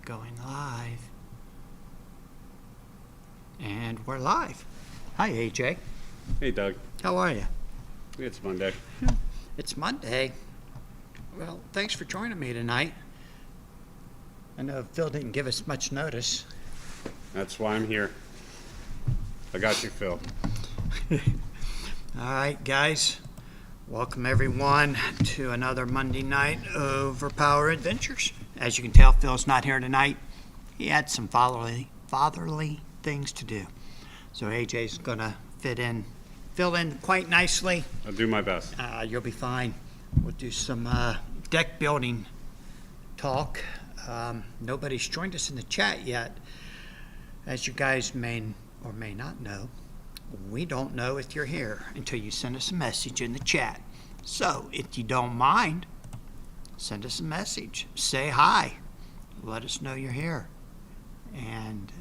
Going live. And we're live. Hi, AJ. Hey, Doug. How are you? It's Monday. It's Monday. Well, thanks for joining me tonight. I know Phil didn't give us much notice. That's why I'm here. I got you, Phil. All right, guys. Welcome, everyone, to another Monday night Overpower Adventures. As you can tell, Phil's not here tonight. He had some fatherly things to do. So AJ's going to fill in quite nicely. I'll do my best. You'll be fine. We'll do some deck building talk. Nobody's joined us in the chat yet. As you guys may or may not know, we don't know if you're here until you send us a message in the chat. So if you don't mind, send us a message. Say hi. Let us know you're here. And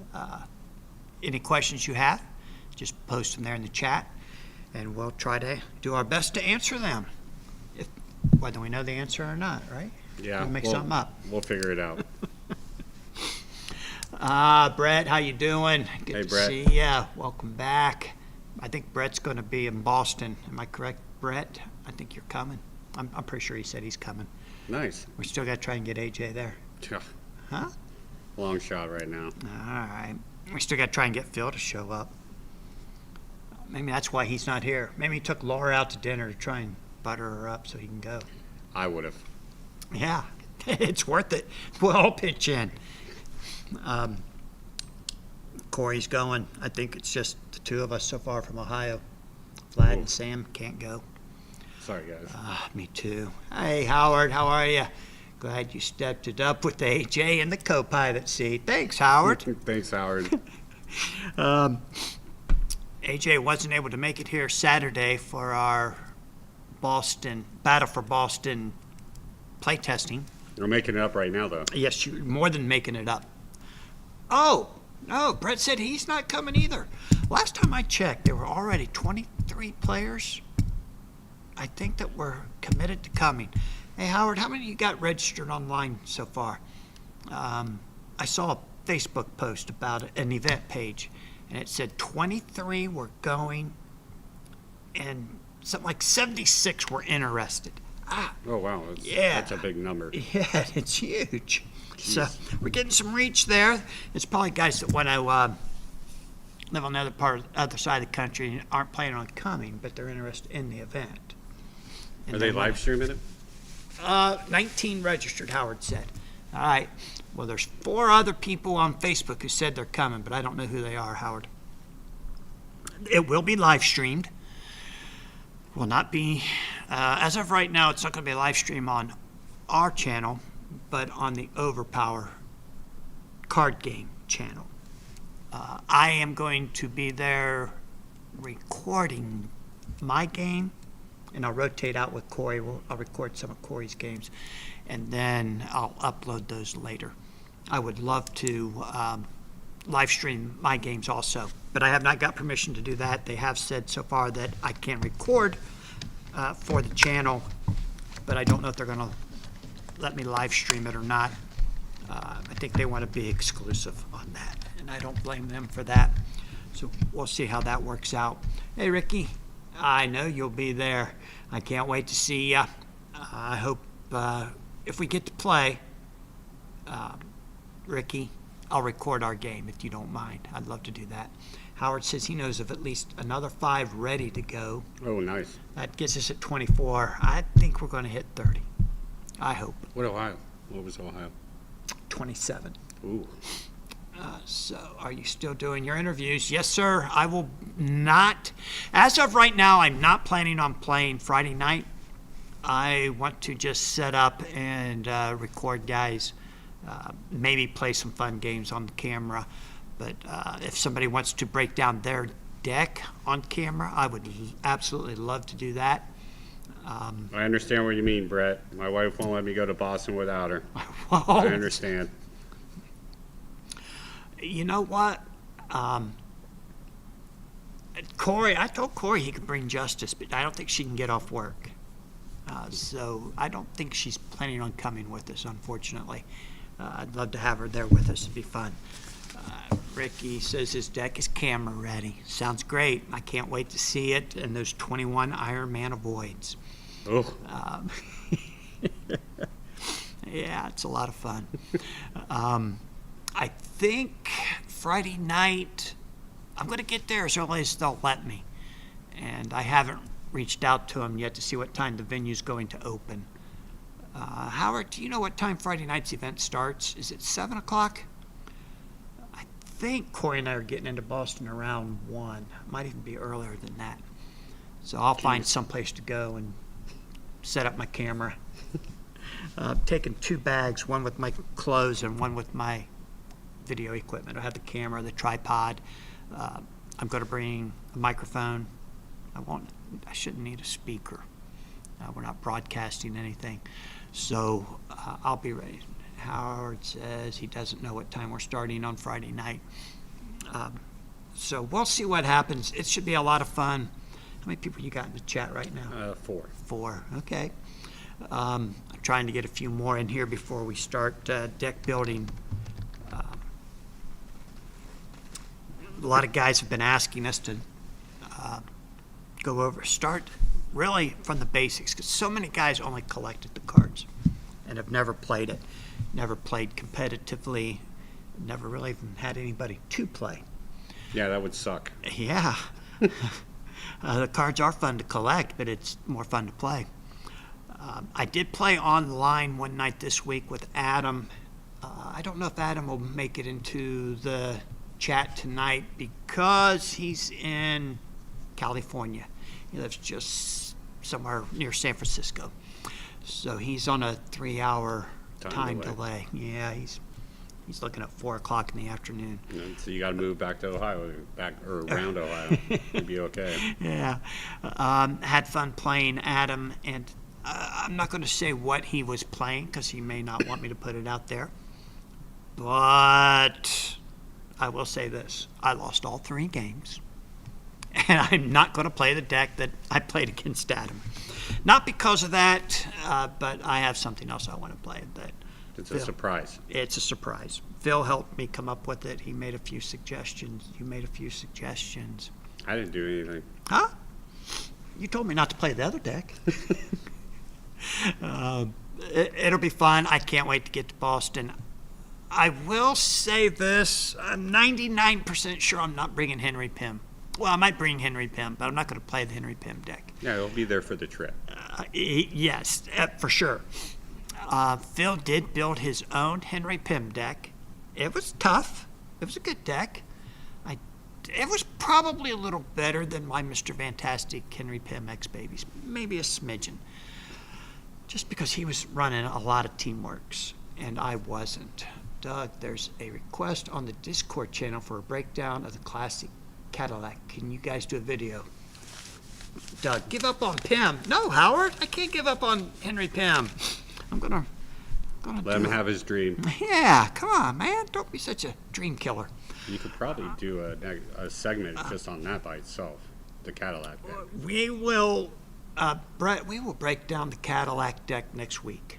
any questions you have, just post them there in the chat, and we'll try to do our best to answer them, whether we know the answer or not, right? Yeah. We'll make something up. We'll figure it out. Brett, how you doing? Good Hey, to Brett. see ya. Welcome back. I think Brett's going to be in Boston. Am I correct, Brett? I think you're coming. I'm pretty sure he said he's coming. Nice. We still got to try and get AJ there. Yeah. Huh? Long shot right now. All right. We still got to try and get Phil to show up. Maybe that's why he's not here. Maybe he took Laura out to dinner to try and butter her up so he can go. I would have. Yeah, it's worth it. We'll all pitch in. Corey's going. I think it's just the two of us so far from Ohio. Vlad and Sam can't go. Sorry, guys. Me too. Hey, Howard, how are you? Glad you stepped it up with AJ in the co-pilot seat. Thanks, Howard. Thanks, Howard. AJ wasn't able to make it here Saturday for our Battle for Boston playtesting. We're making it up right now, though. Yes, you're more than making it up. Oh, no, Brett said he's not coming either. Last time I checked, there were already 23 players, I think, that were committed to coming. Hey, Howard, how many you got registered online so far? I saw a Facebook post about an event page, and it said 23 were going, and something like 76 were interested. Oh, wow. That's a big number. Yeah, it's huge. Jeez. So we're getting some reach there. It's probably guys that want to live on the other side of the country and aren't planning on coming, but they're interested in the event. And Are they live streaming it? 19 registered, Howard said. All right. Well, there's 4 other people on Facebook who said they're coming, but I don't know who they are, Howard. It will be live streamed. Will not be, as of right now, it's not going to be a live stream on our channel, but on the Overpower card game channel. I am going to be there recording my game, and I'll rotate out with Corey. I'll record some of Corey's games, and then I'll upload those later. I would love to live stream my games also, but I have not got permission to do that. They have said so far that I can record for the channel, but I don't know if they're going to let me live stream it or not. I think they want to be exclusive on that, and I don't blame them for that. So we'll see how that works out. Hey, Ricky, I know you'll be there. I can't wait to see you. I hope if we get to play, Ricky, I'll record our game if you don't mind. I'd love to do that. Howard says he knows of at least another 5 ready to go. Oh, nice. That gets us at 24. I think we're going to hit 30. I hope. What Ohio? What was Ohio? 27. Ooh. So are you still doing your interviews? Yes, sir. I will not. As of right now, I'm not planning on playing Friday night. I want to just set up and record guys. Maybe play some fun games on the camera. But if somebody wants to break down their deck on camera, I would absolutely love to do that. I understand what you mean, Brett. My wife won't let me go to Boston without her. Well, I understand. You know what? Corey, I told Corey he could bring Justice, but I don't think she can get off work. So I don't think she's planning on coming with us, unfortunately. I'd love to have her there with us. It'd be fun. Ricky says his deck is camera ready. Sounds great. I can't wait to see it and those 21 Iron Man avoids. Oh, Yeah, it's a lot of fun. I think Friday night, I'm going to get there as early as they'll let me. And I haven't reached out to them yet to see what time the venue's going to open. Howard, do you know what time Friday night's event starts? Is it 7 o'clock? I think Corey and I are getting into Boston around 1. Might even be earlier than that. So I'll find someplace to go and set up my camera. Taking 2 bags, one with my clothes and one with my video equipment. I have the camera, the tripod. I'm going to bring a microphone. I shouldn't need a speaker. We're not broadcasting anything. So I'll be ready. Howard says he doesn't know what time we're starting on Friday night. So we'll see what happens. It should be a lot of fun. How many people you got in the chat right now? 4. 4, okay. I'm trying to get a few more in here before we start deck building. A lot of guys have been asking us to start really from the basics, because so many guys only collected the cards and have never played it, never played competitively, never really even had anybody to play. Yeah, that would suck. Yeah. The cards are fun to collect, but it's more fun to play. I did play online one night this week with Adam. I don't know if Adam will make it into the chat tonight because he's in California. He lives just somewhere near San Francisco. So he's on a 3-hour time delay. Yeah, he's looking at 4 o'clock in the afternoon. So you got to move back to Ohio, around Ohio. You'll be okay. Yeah. Had fun playing Adam, and I'm not going to say what he was playing because he may not want me to put it out there. But I will say this. I lost all 3 games. And I'm not going to play the deck that I played against Adam. Not because of that, but I have something else I want to play. It's a surprise. It's a surprise. Phil helped me come up with it. He made a few suggestions. You made a few suggestions. I didn't do anything. Huh? You told me not to play the other deck. It'll be fun. I can't wait to get to Boston. I will say this. I'm 99% sure I'm not bringing Henry Pym. Well, I might bring Henry Pym, but I'm not going to play the Henry Pym deck. Yeah, he'll be there for the trip. Yes, for sure. Phil did build his own Henry Pym deck. It was tough. It was a good deck. It was probably a little better than my Mr. Fantastic Henry Pym X Babies. Maybe a smidgen. Just because he was running a lot of Teamworks, and I wasn't. Doug, there's a request on the Discord channel for a breakdown of the classic Cadillac. Can you guys do a video? Doug, give up on Pym. No, Howard, I can't give up on Henry Pym. I'm gonna let him have his dream. Yeah, come on, man. Don't be such a dream killer. You could probably do a segment just on that by itself, the Cadillac deck. We will, Brett, we will break down the Cadillac deck next week.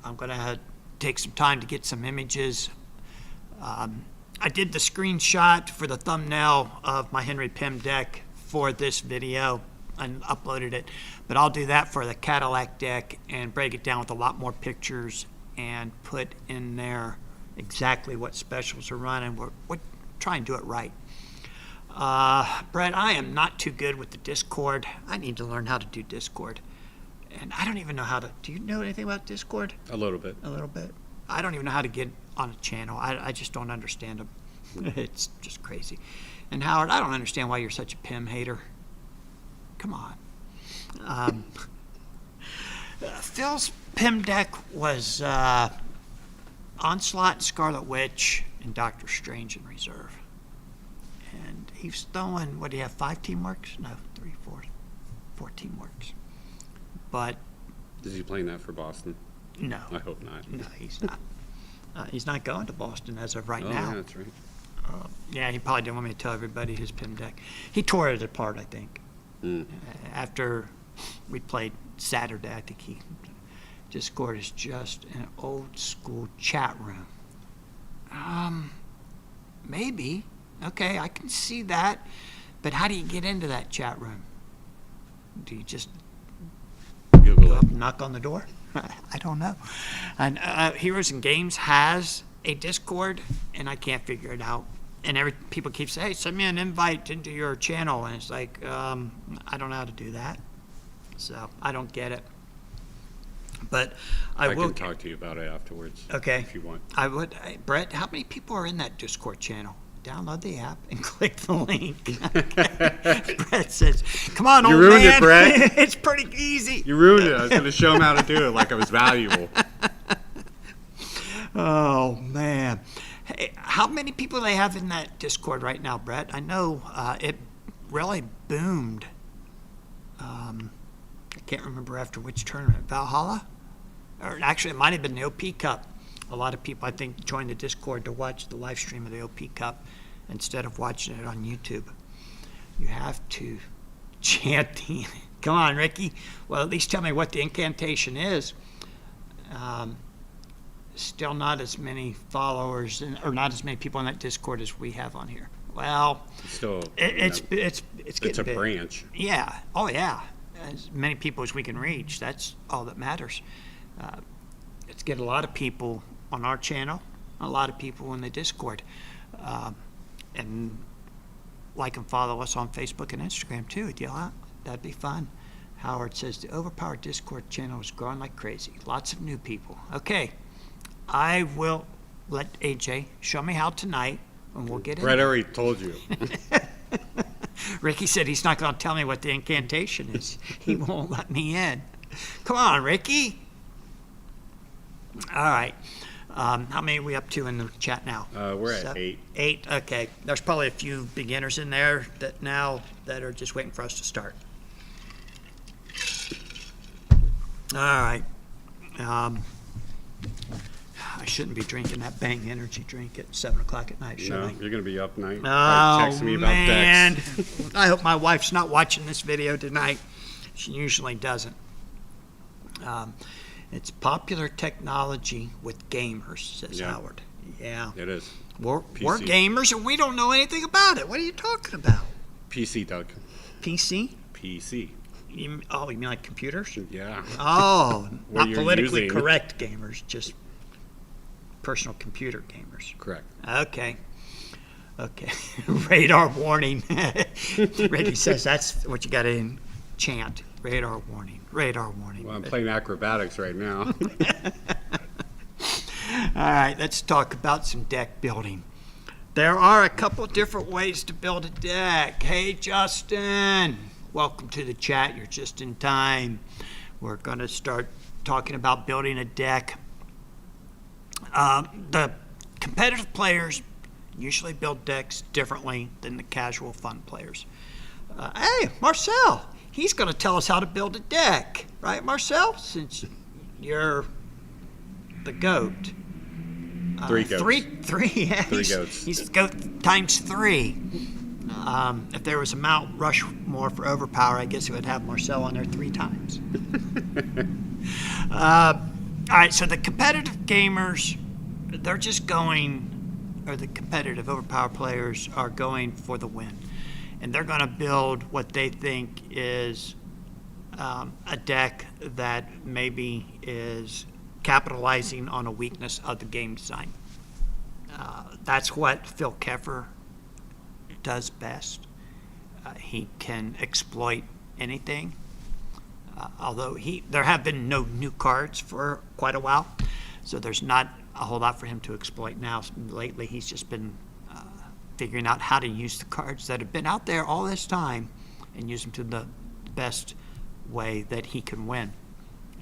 I'm gonna take some time to get some images. I did the screenshot for the thumbnail of my Henry Pym deck for this video and uploaded it. But I'll do that for the Cadillac deck and break it down with a lot more pictures and put in there exactly what specials are running. We're trying to do it right. Brett, I am not too good with the Discord. I need to learn how to do Discord. And I don't even know how to. Do you know anything about Discord? A little bit. A little bit. I don't even know how to get on a channel. I just don't understand them. It's just crazy. And Howard, I don't understand why you're such a Pym hater. Come on. Phil's Pym deck was Onslaught, Scarlet Witch, and Doctor Strange in reserve. And he's throwing, what do you have, 5 Teamworks? No, 3, 4 Teamworks. But is he playing that for Boston? no. I hope not. No, he's not. He's not going to Boston as of right now. Yeah, that's right. Yeah, he probably didn't want me to tell everybody his Pym deck. He tore it apart, I think. After we played Saturday, I think he Discord is just an old school chat room. Maybe. Okay, I can see that. But how do you get into that chat room? Do you just Google go it. up and knock on the door? I don't know. And Heroes and Games has a Discord, and I can't figure it out. And people keep saying, hey, send me an invite into your channel. And it's like, I don't know how to do that. So I don't get it. But I will can talk to you about it afterwards. Okay. If you want. I would. Brett, how many people are in that Discord channel? Download the app and click the link. Brett says, come on, You old ruined man. it, Brett. It's pretty easy. You ruined it. I was going to show him how to do it like it was valuable. Oh, man. Hey, how many people do they have in that Discord right now, Brett? I know it really boomed. I can't remember after which tournament. Valhalla? Or actually, it might have been the OP Cup. A lot of people, I think, joined the Discord to watch the live stream of the OP Cup instead of watching it on YouTube. You have to chant the... Come on, Ricky. Well, at least tell me what the incantation is. Still not as many followers, or not as many people in that Discord as we have on here. Well, Still, it's getting it's a big. branch. Yeah. Oh, yeah. As many people as we can reach. That's all that matters. Let's get a lot of people on our channel, a lot of people in the Discord, and like and follow us on Facebook and Instagram too. That'd be fun. Howard says the Overpower Discord channel is growing like crazy. Lots of new people. Okay, I will let AJ show me how tonight, and we'll get in. Brett already told you. Ricky said he's not going to tell me what the incantation is. He won't let me in. Come on, Ricky. All right. How many are we up to in the chat now? We're at 8. 8. Okay. There's probably a few beginners in there that are just waiting for us to start. All right. I shouldn't be drinking that Bang energy drink at 7 o'clock at night, should No, I? you're going to be up night. Oh, Texting me about man. decks. I hope my wife's not watching this video tonight. She usually doesn't. It's popular technology with gamers, says Yeah. Howard. Yeah. It is. We're PC. gamers and we don't know anything about it. What are you talking about? PC, Doug. PC? PC. You mean like computers? Yeah. Oh, What not you're politically using. correct gamers, just personal computer gamers. Correct. Okay. Radar warning. Ricky says that's what you got to chant. Radar warning. Radar warning. Well, I'm playing acrobatics right now. All right, let's talk about some deck building. There are a couple different ways to build a deck. Hey, Justin. Welcome to the chat. You're just in time. We're going to start talking about building a deck. The competitive players usually build decks differently than the casual fun players. Hey, Marcel, he's going to tell us how to build a deck. Right, Marcel? Since you're the goat. 3 goats. Three, yeah. 3 goats. He's goat times 3. If there was a Mount Rushmore for Overpower, I guess it would have Marcel on there 3 times. All right, so the competitive gamers, they're just going, or the competitive Overpower players are going for the win. And they're going to build what they think is a deck that maybe is capitalizing on a weakness of the game design. That's what Phil Keffer does best. He can exploit anything. Although there have been no new cards for quite a while, so there's not a whole lot for him to exploit now. Lately, he's just been figuring out how to use the cards that have been out there all this time and use them to the best way that he can win.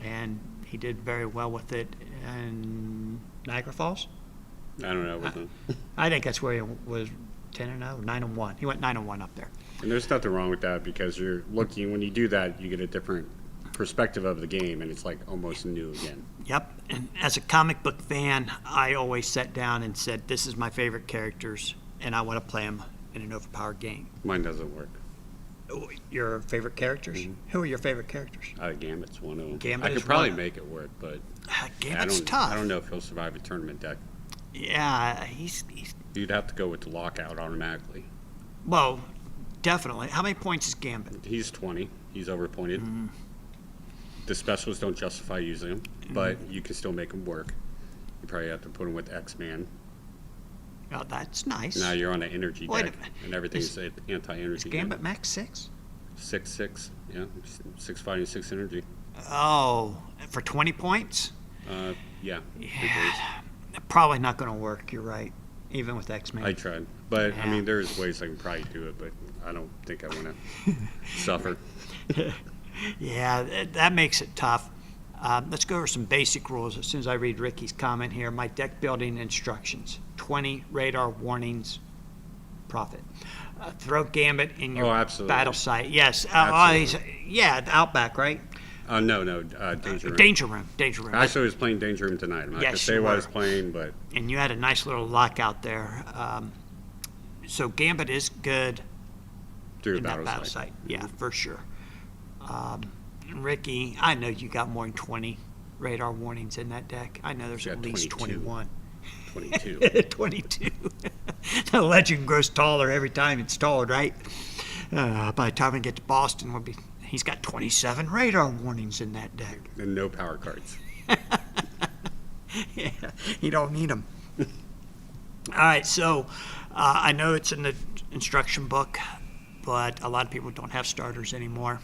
And he did very well with it in Niagara Falls. I don't know. With them. I think that's where he was 10-0, 9-1. He went 9-1 up there. And there's nothing wrong with that because you're looking, when you do that, you get a different perspective of the game and it's like almost new again. Yep, and as a comic book fan, I always sat down and said, this is my favorite characters, and I want to play them in an Overpowered game. Mine doesn't work. Your favorite characters? Mm-hmm. Who are your favorite characters? Gambit's one of them. Gambit I is could probably one. make it work, but Gambit's tough. I don't know if he'll survive a tournament deck. Yeah, he's You'd have to go with the lockout automatically. well, definitely. How many points is Gambit? He's 20. He's overpointed. Mm-hmm. The specialists don't justify using him, but you can still make him work. You probably have to put him with X-Man. Oh, that's nice. Now you're on an energy Wait a deck, minute. and everything's Is anti-energy. Gambit max 6? 6/6, yeah, 6 fighting, 6 energy. Oh, for 20 points? Yeah. Yeah, probably not going to work. You're right. Even with X-Men. I tried, but Yeah. I mean, there's ways I can probably do it, but I don't think I want to suffer. Yeah, that makes it tough. Let's go over some basic rules as soon as I read Ricky's comment here. My deck building instructions: 20 radar warnings, profit. Throw Gambit in your absolutely. battle site. Yes. Absolutely. Yeah, the Outback, right? No, Danger Room. Danger Room. Actually, I was playing Danger Room tonight. I'm not going to Yes, say you what I were. was playing, but And you had a nice little lockout there. So Gambit is good through the in that battle site. site. Yeah, for sure. Ricky, I know you got more than 20 radar warnings in that deck. I know there's Yeah, at least 22. 21. 22. 22. The legend grows taller every time it's told, right? By the time we get to Boston, he's got 27 radar warnings in that deck. And no power cards. Yeah, you don't need them. All right, so I know it's in the instruction book, but a lot of people don't have starters anymore.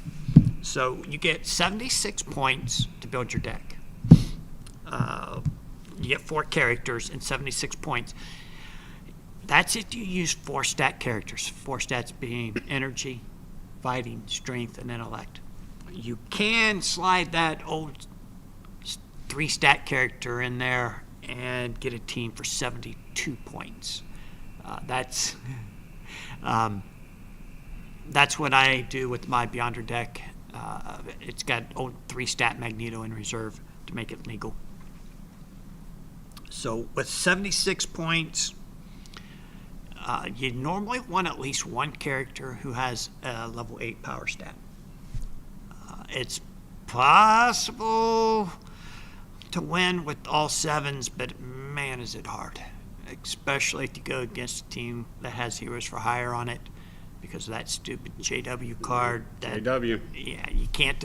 So you get 76 points to build your deck. You get 4 characters and 76 points. That's if you use 4 stat characters. 4 stats being energy, fighting, strength, and intellect. You can slide that old 3 stat character in there and get a team for 72 points. That's what I do with my Beyonder deck. It's got old 3 stat Magneto in reserve to make it legal. So with 76 points, you normally want at least one character who has a level 8 power stat. It's possible to win with all 7s, but man, is it hard. Especially if you go against a team that has Heroes for Hire on it, because of that stupid JW card. JW. Yeah, you can't.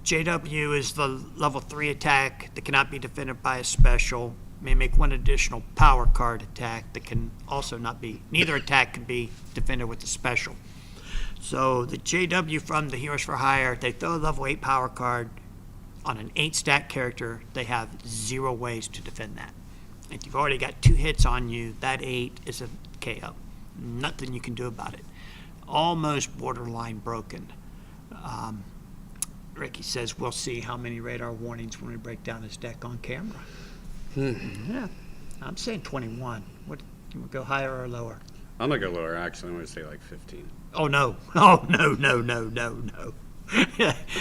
JW is the level 3 attack that cannot be defended by a special. May make one additional power card attack that can also not be. Neither attack can be defended with a special. So the JW from the Heroes for Hire, they throw a level 8 power card on an 8 stat character. They have 0 ways to defend that. If you've already got 2 hits on you, that 8 is a KO. Nothing you can do about it. Almost borderline broken. Ricky says we'll see how many radar warnings when we break down his deck on camera. Yeah, I'm saying 21. What, you want to go higher or lower? I'm going to go lower, actually. I'm going to say like 15. Oh, no. Oh, no.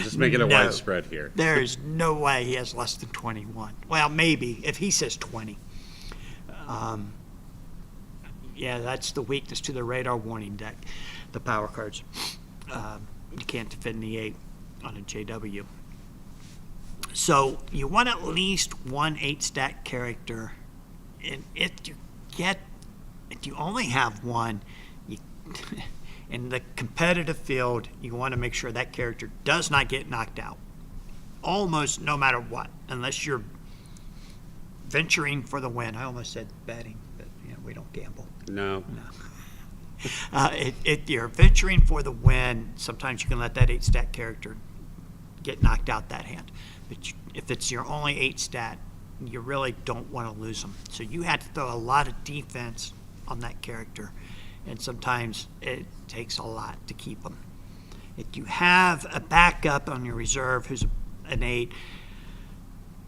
Just make it a No. wide spread here. There is no way he has less than 21. Well, maybe, if he says 20. Yeah, that's the weakness to the radar warning deck, the power cards. You can't defend the 8 on a JW. So you want at least one 8 stat character, and if you only have one, in the competitive field, you want to make sure that character does not get knocked out, almost no matter what, unless you're venturing for the win. I almost said betting, but we don't gamble. No. If you're venturing for the win, sometimes you can let that 8 stat character get knocked out that hand. But if it's your only 8 stat, you really don't want to lose them. So you have to throw a lot of defense on that character, and sometimes it takes a lot to keep them. If you have a backup on your reserve who's an 8,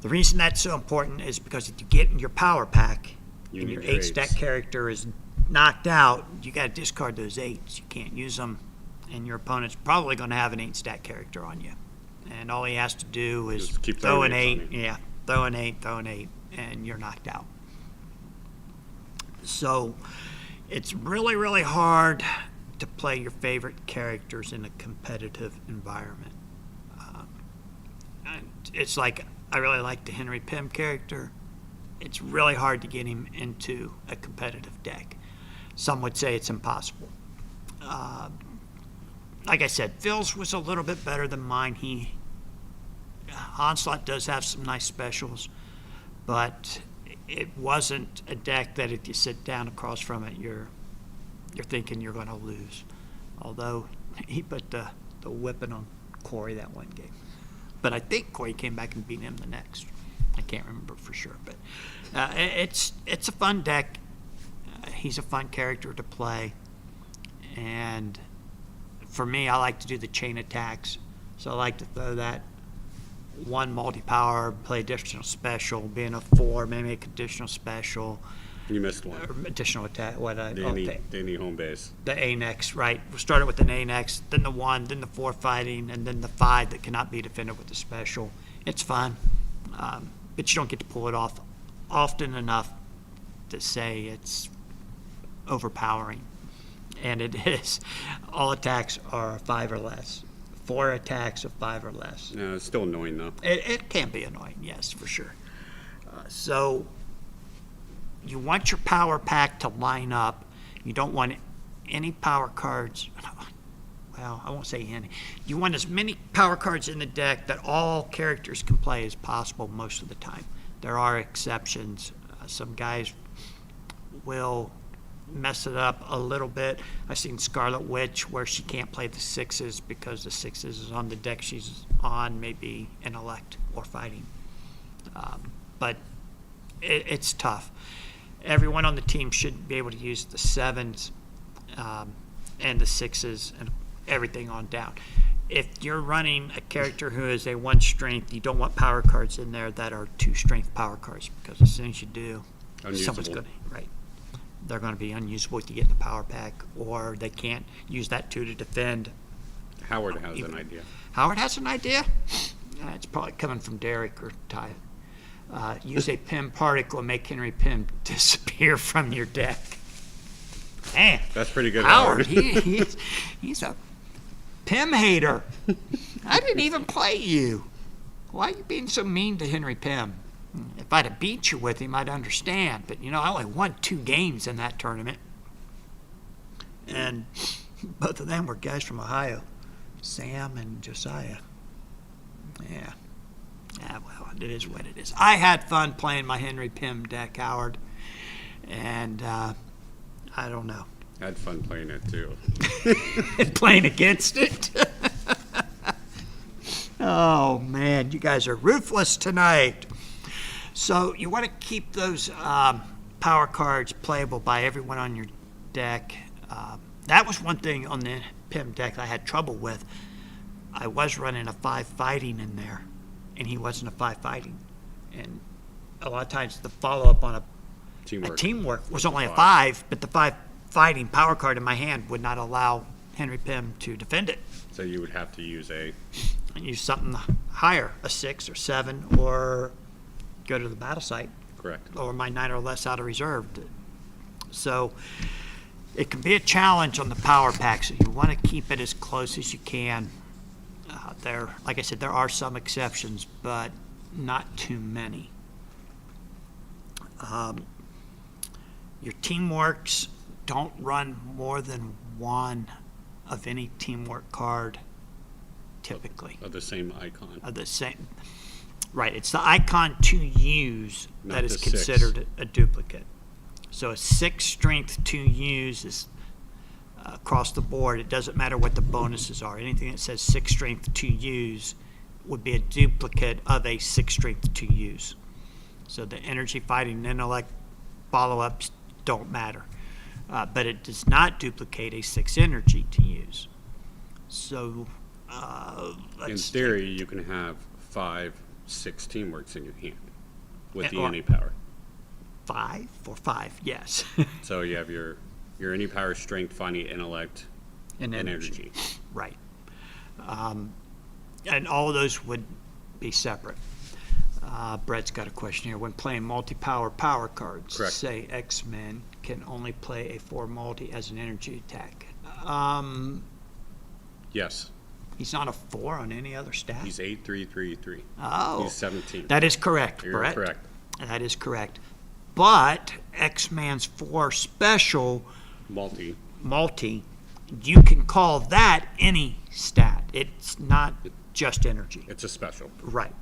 the reason that's so important is because if you get in your power pack You and need your your 8 stat eights. character is knocked out, you got to discard those 8s. You can't use them, and your opponent's probably going to have an 8 stat character on you. And all he has to do is Just keep throw throwing an eights 8. on you. Yeah, throw an 8, and you're knocked out. So it's really, really hard to play your favorite characters in a competitive environment. And it's like, I really like the Henry Pym character. it's really hard to get him into a competitive deck. Some would say it's impossible. Like I said, Phil's was a little bit better than mine. Onslaught does have some nice specials, but it wasn't a deck that if you sit down across from it, you're thinking you're going to lose. Although he put the whipping on Corey that one game. But I think Corey came back and beat him the next. I can't remember for sure, but it's a fun deck. He's a fun character to play, and for me, I like to do the chain attacks. So I like to throw that one multi-power, play additional special, being a 4, maybe make additional special. You missed one. Or additional attack. Danny home base. The A-Nex, right. We started with an A-Nex, then the 1, then the 4 fighting, and then the 5 that cannot be defended with the special. It's fun, but you don't get to pull it off often enough to say it's overpowering. And it is. All attacks are 5 or less. 4 attacks of 5 or less. No, it's still annoying though. It can be annoying, yes, for sure. So you want your power pack to line up. You don't want any power cards. Well, I won't say any. You want as many power cards in the deck that all characters can play as possible most of the time. There are exceptions. Some guys will mess it up a little bit. I've seen Scarlet Witch where she can't play the 6s because the 6s is on the deck she's on, maybe intellect or fighting. But it's tough. Everyone on the team should be able to use the 7s and the 6s and everything on down. If you're running a character who is a 1 strength, you don't want power cards in there that are 2 strength power cards, because as soon as you do, someone's going to, right, they're going to be unusable if you get in the power pack, or they can't use that 2 to defend. Howard has an idea. Howard has an idea? It's probably coming from Derek or Ty. Use a Pym particle and make Henry Pym disappear from your deck. Man, That's pretty good, Howard, he's a Pym hater. I didn't even play you. Why are you being so mean to Henry Pym? If I'd have beat you with him, I'd understand. But, I only won 2 games in that tournament. And both of them were guys from Ohio, Sam and Josiah. Yeah. Well, it is what it is. I had fun playing my Henry Pym deck, Howard. And I don't know. I had fun playing it too. Playing against it. Oh, man, you guys are ruthless tonight. So you want to keep those power cards playable by everyone on your deck. That was one thing on the Pym deck I had trouble with. I was running a 5 fighting in there, and he wasn't a 5 fighting. And a lot of times the follow-up on a teamwork was only a 5, but the 5 fighting power card in my hand would not allow Henry Pym to defend it. So you would have to use And use something higher, a 6 or 7, or go to the battle site. Correct. Or my 9 or less out of reserve. So it can be a challenge on the power pack, so you want to keep it as close as you can. Like I said, there are some exceptions, but not too many. Your teamworks don't run more than 1 of any teamwork card, typically. Of the same icon. Of the same. Right, it's the icon to use Not that is the 6. considered a duplicate. So a 6 strength to use is across the board. It doesn't matter what the bonuses are. Anything that says 6 strength to use would be a duplicate of a 6 strength to use. So the energy, fighting, and intellect follow-ups don't matter. But it does not duplicate a 6 energy to use. So In theory, you can have 5, 6 teamworks in your hand with the Or- any power. 5 or 5, yes. So you have your any power, strength, fighting, intellect, and and energy. energy. Right. And all of those would be separate. Brett's got a question here. When playing multi-power power cards, Correct. say X-Men can only play a 4 multi as an energy attack. Yes. He's not a 4 on any other stat? He's 8, 3, 3, 3. Oh. He's 17. That is correct, You're Brett. correct. That is correct. But X-Man's 4 special Multi. multi, you can call that any stat. It's not just energy. It's a special. Right.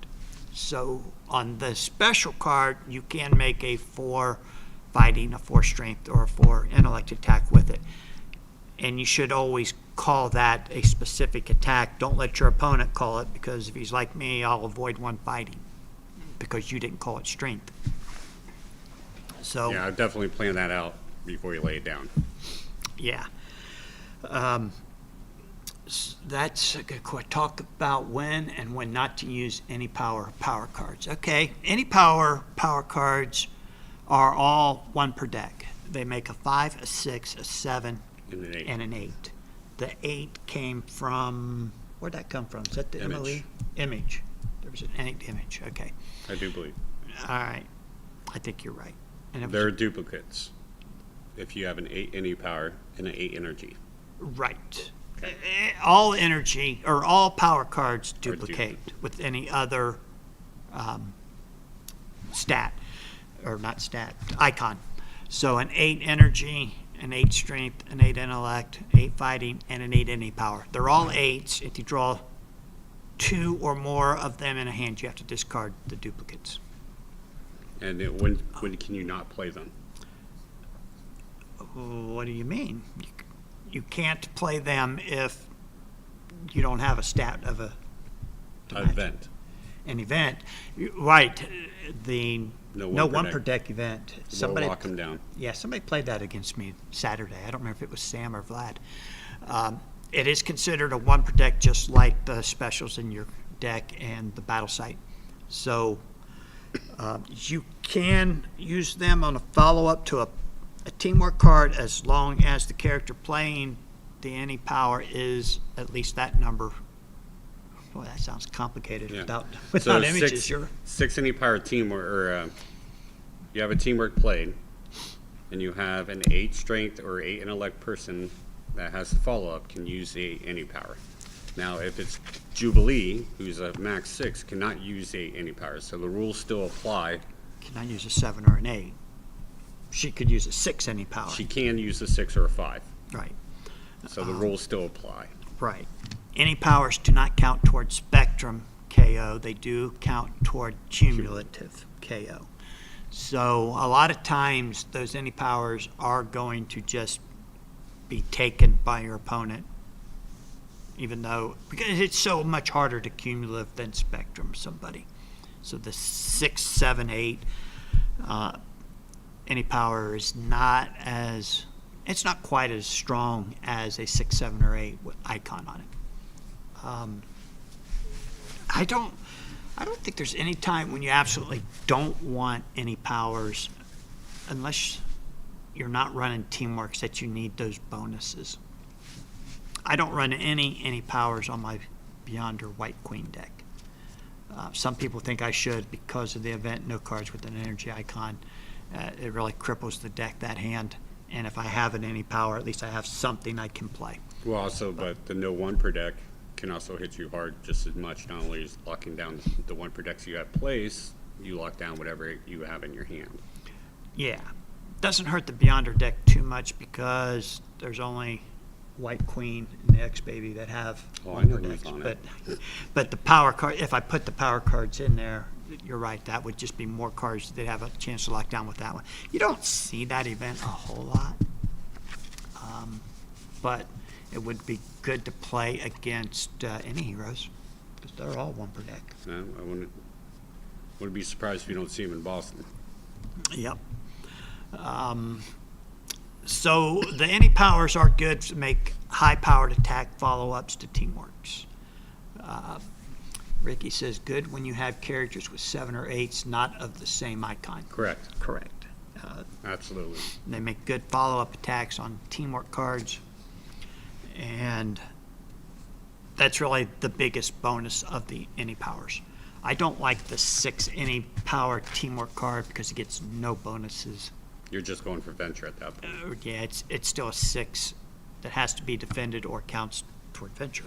So on the special card, you can make a 4 fighting, a 4 strength, or a 4 intellect attack with it. And you should always call that a specific attack. Don't let your opponent call it, because if he's like me, I'll avoid 1 fighting because you didn't call it strength. So Yeah, I've definitely planned that out before you lay it down. yeah. That's a good question. Talk about when and when not to use any power cards. Okay, any power cards are all 1 per deck. They make a 5, a 6, a 7, And an 8. and an 8. The 8 came from, where'd that come from? Is that the Image. MOE? Image. There was an 8 image. Okay. I do believe. All right. I think you're right. And it was, There are duplicates if you have an 8 any power and an 8 energy. right. All energy or all power cards Are duplicate with any other stat, or not stat, icon. So an 8 energy, an 8 strength, an 8 intellect, 8 fighting, and an 8 any power. They're all 8s. If you draw 2 or more of them in a hand, you have to discard the duplicates. And when can you not play them? What do you mean? You can't play them if you don't have a stat of a Event. an event. Right. The No no one per one deck. per deck event. Somebody, We'll lock them down. yeah, somebody played that against me Saturday. I don't remember if it was Sam or Vlad. It is considered a 1 per deck, just like the specials in your deck and the battle site. So you can use them on a follow-up to a teamwork card as long as the character playing the any power is at least that number. Boy, that sounds complicated Yeah. without So images. 6 any power team, or you have a teamwork played, and you have an 8 strength or 8 intellect person that has the follow up can use any power. Now, if it's Jubilee, who's a max 6, cannot use any power, so the rules still apply. Cannot use a 7 or an 8. She could use a 6 any power. She can use a 6 or a 5, Right. so the rules still apply. Right. Any powers do not count toward spectrum KO. They do count toward cumulative KO. So a lot of times those any powers are going to just be taken by your opponent, even though, because it's so much harder to cumulative than spectrum somebody. So the 6, 7, 8, any power is not as, it's not quite as strong as a 6, 7, or 8 with icon on it. I don't think there's any time when you absolutely don't want any powers, unless you're not running teamworks, that you need those bonuses. I don't run any powers on my Beyond or White Queen deck. Some people think I should because of the event, no cards with an energy icon. It really cripples the deck, that hand. And if I have an any power, at least I have something I can play. Well, also, but the no 1 per deck can also hit you hard just as much. Not only is locking down the 1 per decks you have placed, you lock down whatever you have in your hand. Yeah. Doesn't hurt the Beyonder deck too much because there's only White Queen and the X-Baby that have Oh, I one know per who's deck. on it. But the power card, if I put the power cards in there, you're right, that would just be more cards that have a chance to lock down with that one. You don't see that event a whole lot. But it would be good to play against any heroes, because they're all 1 per deck. No, I wouldn't be surprised if you don't see him in Boston. Yep. So the any powers are good to make high-powered attack follow-ups to teamworks. Ricky says good when you have characters with 7 or 8s not of the same icon. Correct. Correct. Absolutely. They make good follow-up attacks on teamwork cards, and that's really the biggest bonus of the any powers. I don't like the 6 any power teamwork card because it gets no bonuses. You're just going for venture at that point. Yeah, it's still a 6 that has to be defended or counts toward venture.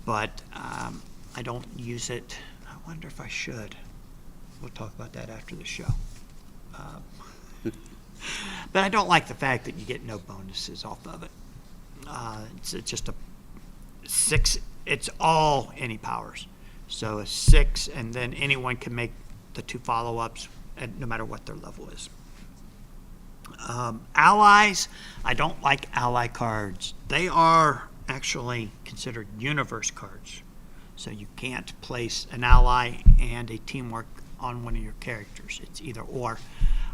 But I don't use it. I wonder if I should. We'll talk about that after the show. But I don't like the fact that you get no bonuses off of it. It's just a 6. It's all any powers. So a 6, and then anyone can make the 2 follow-ups, no matter what their level is. Allies, I don't like ally cards. They are actually considered universe cards. So you can't place an ally and a teamwork on one of your characters. It's either or.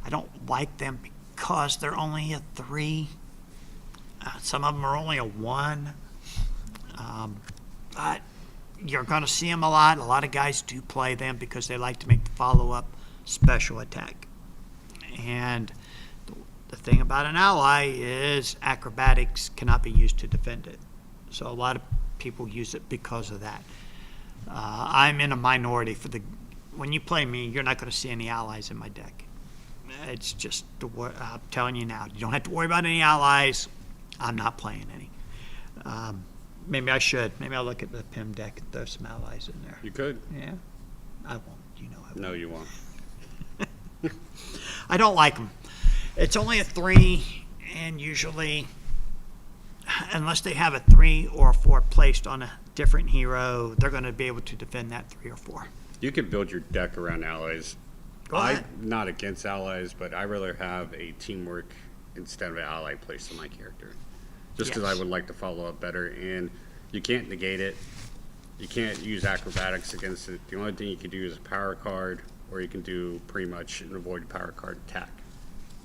I don't like them because they're only a 3. Some of them are only a 1. But you're going to see them a lot. A lot of guys do play them because they like to make the follow-up special attack. And the thing about an ally is acrobatics cannot be used to defend it. So a lot of people use it because of that. I'm in a minority for when you play me, you're not going to see any allies in my deck. It's just, I'm telling you now, you don't have to worry about any allies. I'm not playing any. Maybe I should. Maybe I'll look at the PIM deck and throw some allies in there. You could. Yeah? I won't. You know I won't. No, you won't. I don't like them. It's only a 3, and usually, unless they have a 3 or a 4 placed on a different hero, they're going to be able to defend that 3 or 4. You can build your deck around allies. Go ahead. I'm not against allies, but I rather have a teamwork instead of an ally placed on my character. Just because I would like to follow up better, and you can't negate it. You can't use acrobatics against it. The only thing you can do is a power card, or you can do pretty much an avoid power card attack.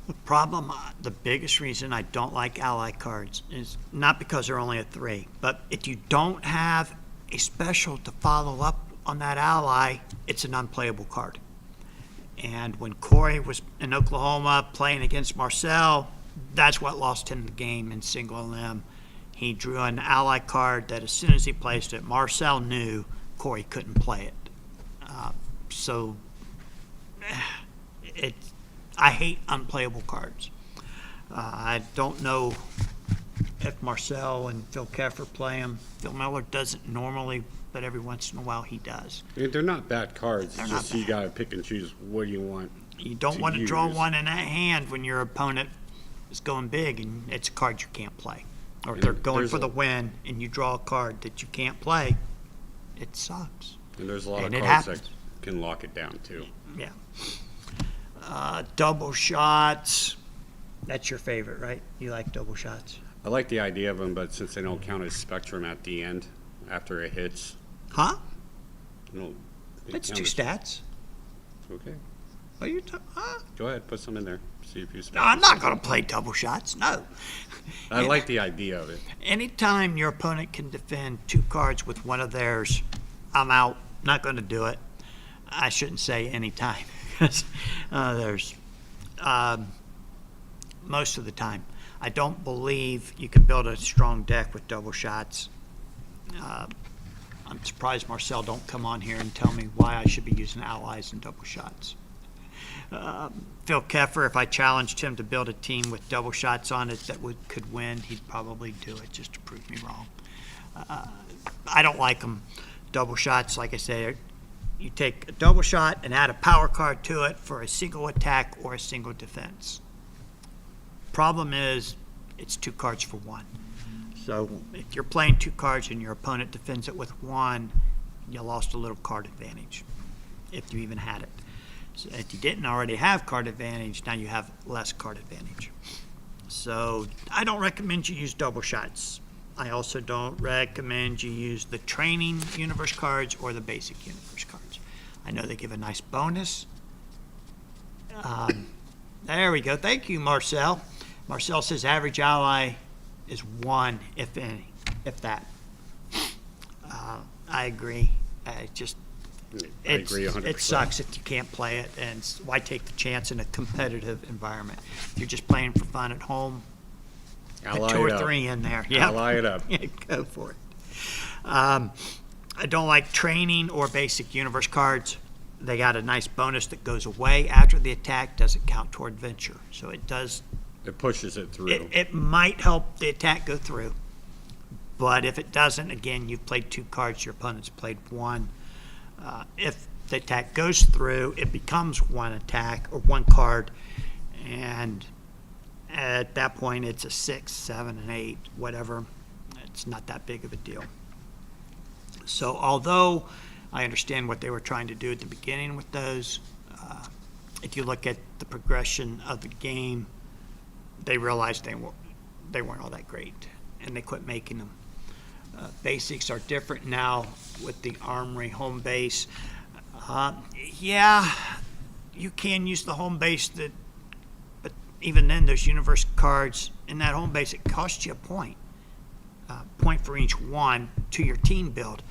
The problem, the biggest reason I don't like ally cards is not because they're only a 3, but if you don't have a special to follow up on that ally, it's an unplayable card. And when Corey was in Oklahoma playing against Marcel, that's what lost him the game in single limb. He drew an ally card that as soon as he placed it, Marcel knew Corey couldn't play it. I hate unplayable cards. I don't know if Marcel and Phil Keffer play them. Phil Miller doesn't normally, but every once in a while he does. They're not bad cards. They're It's not just you bad. got to pick and choose what do you want. You don't want to draw one in that hand when your opponent is going big and it's a card you can't play. Or if they're going for the win and you draw a card that you can't play, it sucks. And there's a lot And of it cards happens. that can lock it down too. Yeah. Double shots. That's your favorite, right? You like double shots? I like the idea of them, but since they don't count as spectrum at the end after it hits, Huh? no. That's 2 stats. Okay. What are you talking? Huh? Go ahead, put some in there. See if you. No, I'm not going to play double shots. No. I like the idea of it. Anytime your opponent can defend 2 cards with one of theirs, I'm out. Not going to do it. I shouldn't say anytime. There's most of the time. I don't believe you can build a strong deck with double shots. I'm surprised Marcel don't come on here and tell me why I should be using allies and double shots. Phil Keffer, if I challenged him to build a team with double shots on it that could win, he'd probably do it just to prove me wrong. I don't like them. Double shots, like I say, you take a double shot and add a power card to it for a single attack or a single defense. Problem is, it's 2 cards for 1. So if you're playing 2 cards and your opponent defends it with 1, you lost a little card advantage, if you even had it. So if you didn't already have card advantage, now you have less card advantage. So I don't recommend you use double shots. I also don't recommend you use the training universe cards or the basic universe cards. I know they give a nice bonus. There we go. Thank you, Marcel. Marcel says average ally is 1, if any, if that. I agree. I agree 100%. It sucks if you can't play it, and why take the chance in a competitive environment? If you're just playing for fun at home, put 2 or 3 in there. Yeah, Ally it up. Go for it. I don't like training or basic universe cards. They got a nice bonus that goes away after the attack, doesn't count toward venture. So it does. It pushes it through. It might help the attack go through. But if it doesn't, again, you've played 2 cards, your opponent's played 1. If the attack goes through, it becomes one attack or one card, and at that point it's a 6, 7, and 8, whatever. It's not that big of a deal. So although I understand what they were trying to do at the beginning with those, if you look at the progression of the game, they realized they weren't all that great, and they quit making them. Basics are different now with the Armory home base. Yeah, you can use the home base, but even then, those universe cards in that home base, it costs you a point. Point for each one to your team build.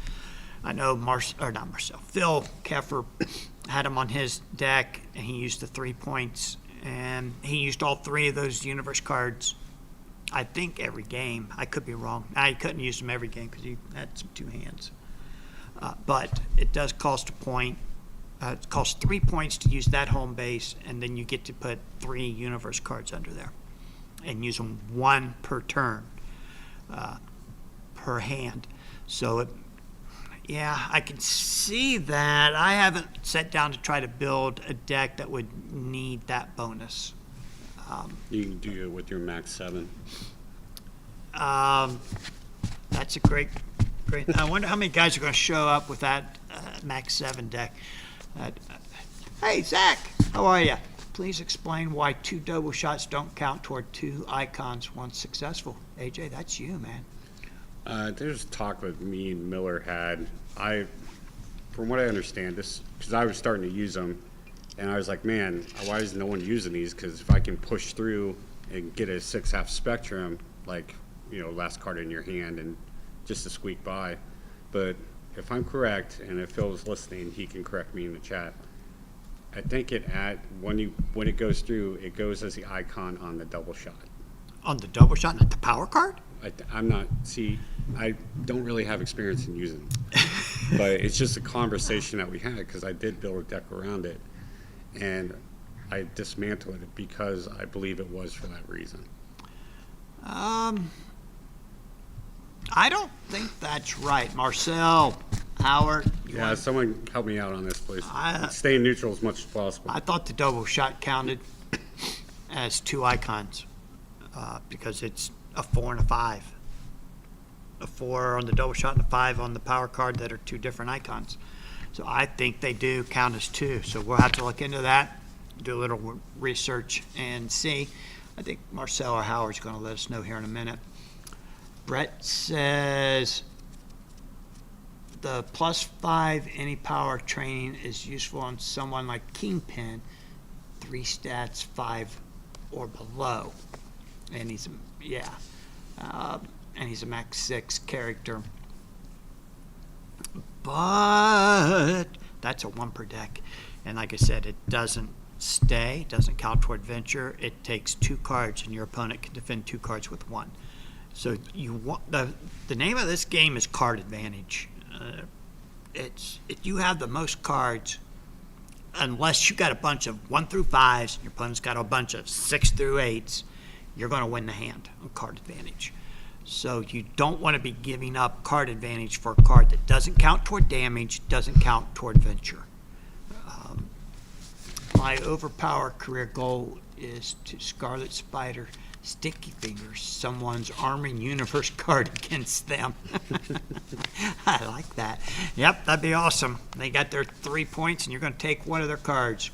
I know Phil Keffer had him on his deck, and he used the 3 points, and he used all 3 of those universe cards, I think, every game. I could be wrong. I couldn't use them every game because he had some 2 hands. But it does cost a point. It costs 3 points to use that home base, and then you get to put 3 universe cards under there and use them 1 per turn, per hand. So, yeah, I can see that. I haven't sat down to try to build a deck that would need that bonus. You can do it with your max 7. That's a great. I wonder how many guys are going to show up with that max 7 deck. Hey, Zach, how are you? Please explain why 2 double shots don't count toward 2 icons once successful. AJ, that's you, man. There's talk that me and Miller had. From what I understand, this because I was starting to use them, and I was like, man, why is no one using these? Because if I can push through and get a 6/2 spectrum, like, last card in your hand, and just to squeak by. But if I'm correct, and if Phil's listening, he can correct me in the chat. I think when it goes through, it goes as the icon on the double shot. On the double shot, not the power card? I don't really have experience in using them. But it's just a conversation that we had because I did build a deck around it. And I dismantled it because I believe it was for that reason. I don't think that's right. Marcel, Howard. Yeah, someone help me out on this, please. Stay neutral as much as possible. I thought the double shot counted as 2 icons because it's a 4 and a 5. A 4 on the double shot and a 5 on the power card that are 2 different icons. So I think they do count as 2. So we'll have to look into that, do a little research, and see. I think Marcel or Howard's going to let us know here in a minute. Brett says the +5 any power training is useful on someone like Kingpin, 3 stats 5 or below, and he's a max 6 character. But that's a 1 per deck, and like I said, it doesn't count toward venture. It takes 2 cards, and your opponent can defend 2 cards with 1. So you want the name of this game is card advantage. If you have the most cards, unless you got a bunch of 1 through 5s, your opponent's got a bunch of 6 through 8s, you're going to win the hand on card advantage. So you don't want to be giving up card advantage for a card that doesn't count toward damage, doesn't count toward venture. My Overpower career goal is to Scarlet Spider Sticky Fingers someone's Army Universe card against them. I like that. Yep, that'd be awesome. They got their 3 points, and you're going to take 1 of their cards.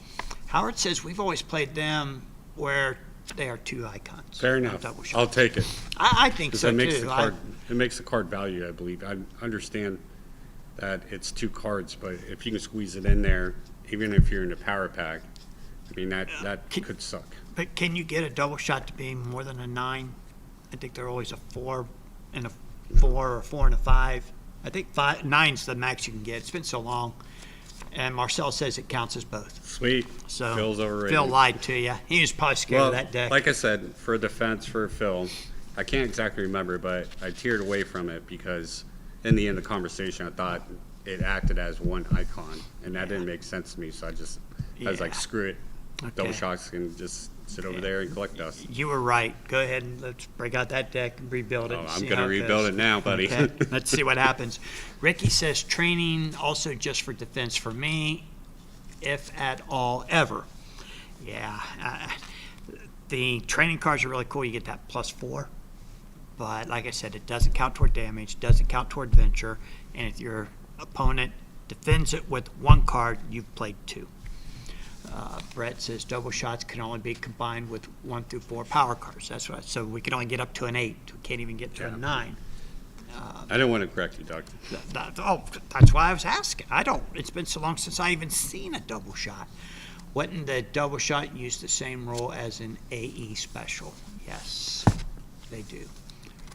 Howard says we've always played them where they are 2 icons. Fair enough. I'll take it. I think so, too. It makes the card value, I believe. I understand that it's 2 cards, but if you can squeeze it in there, even if you're in a power pack, I mean, that could suck. But can you get a double shot to be more than a 9? I think they're always a 4 and a 4 or a 4 and a 5. I think 9's the max you can get. It's been so long. And Marcel says it counts as both. Sweet. So Phil's overrated. Phil lied to you. He was probably scared of that deck. Like I said, for defense for Phil, I can't exactly remember, but I teared away from it because in the end of the conversation, I thought it acted as 1 icon, and that didn't make sense to me. So I was like, screw it. Okay. Double shots can just sit over there and collect dust. You were right. Go ahead and let's break out that deck and rebuild it. I'm going to rebuild it now, buddy. Okay. Let's see what happens. Ricky says training also just for defense. For me, if at all, ever. Yeah, the training cards are really cool. You get that +4. But like I said, it doesn't count toward damage, doesn't count toward venture, and if your opponent defends it with 1 card, you've played 2. Brett says double shots can only be combined with 1 through 4 power cards. That's right. So we can only get up to an 8. We can't even get to a 9. I don't want to correct you, Doug. That's why I was asking. It's been so long since I even seen a double shot. Wouldn't the double shot use the same rule as an AE special? Yes, they do.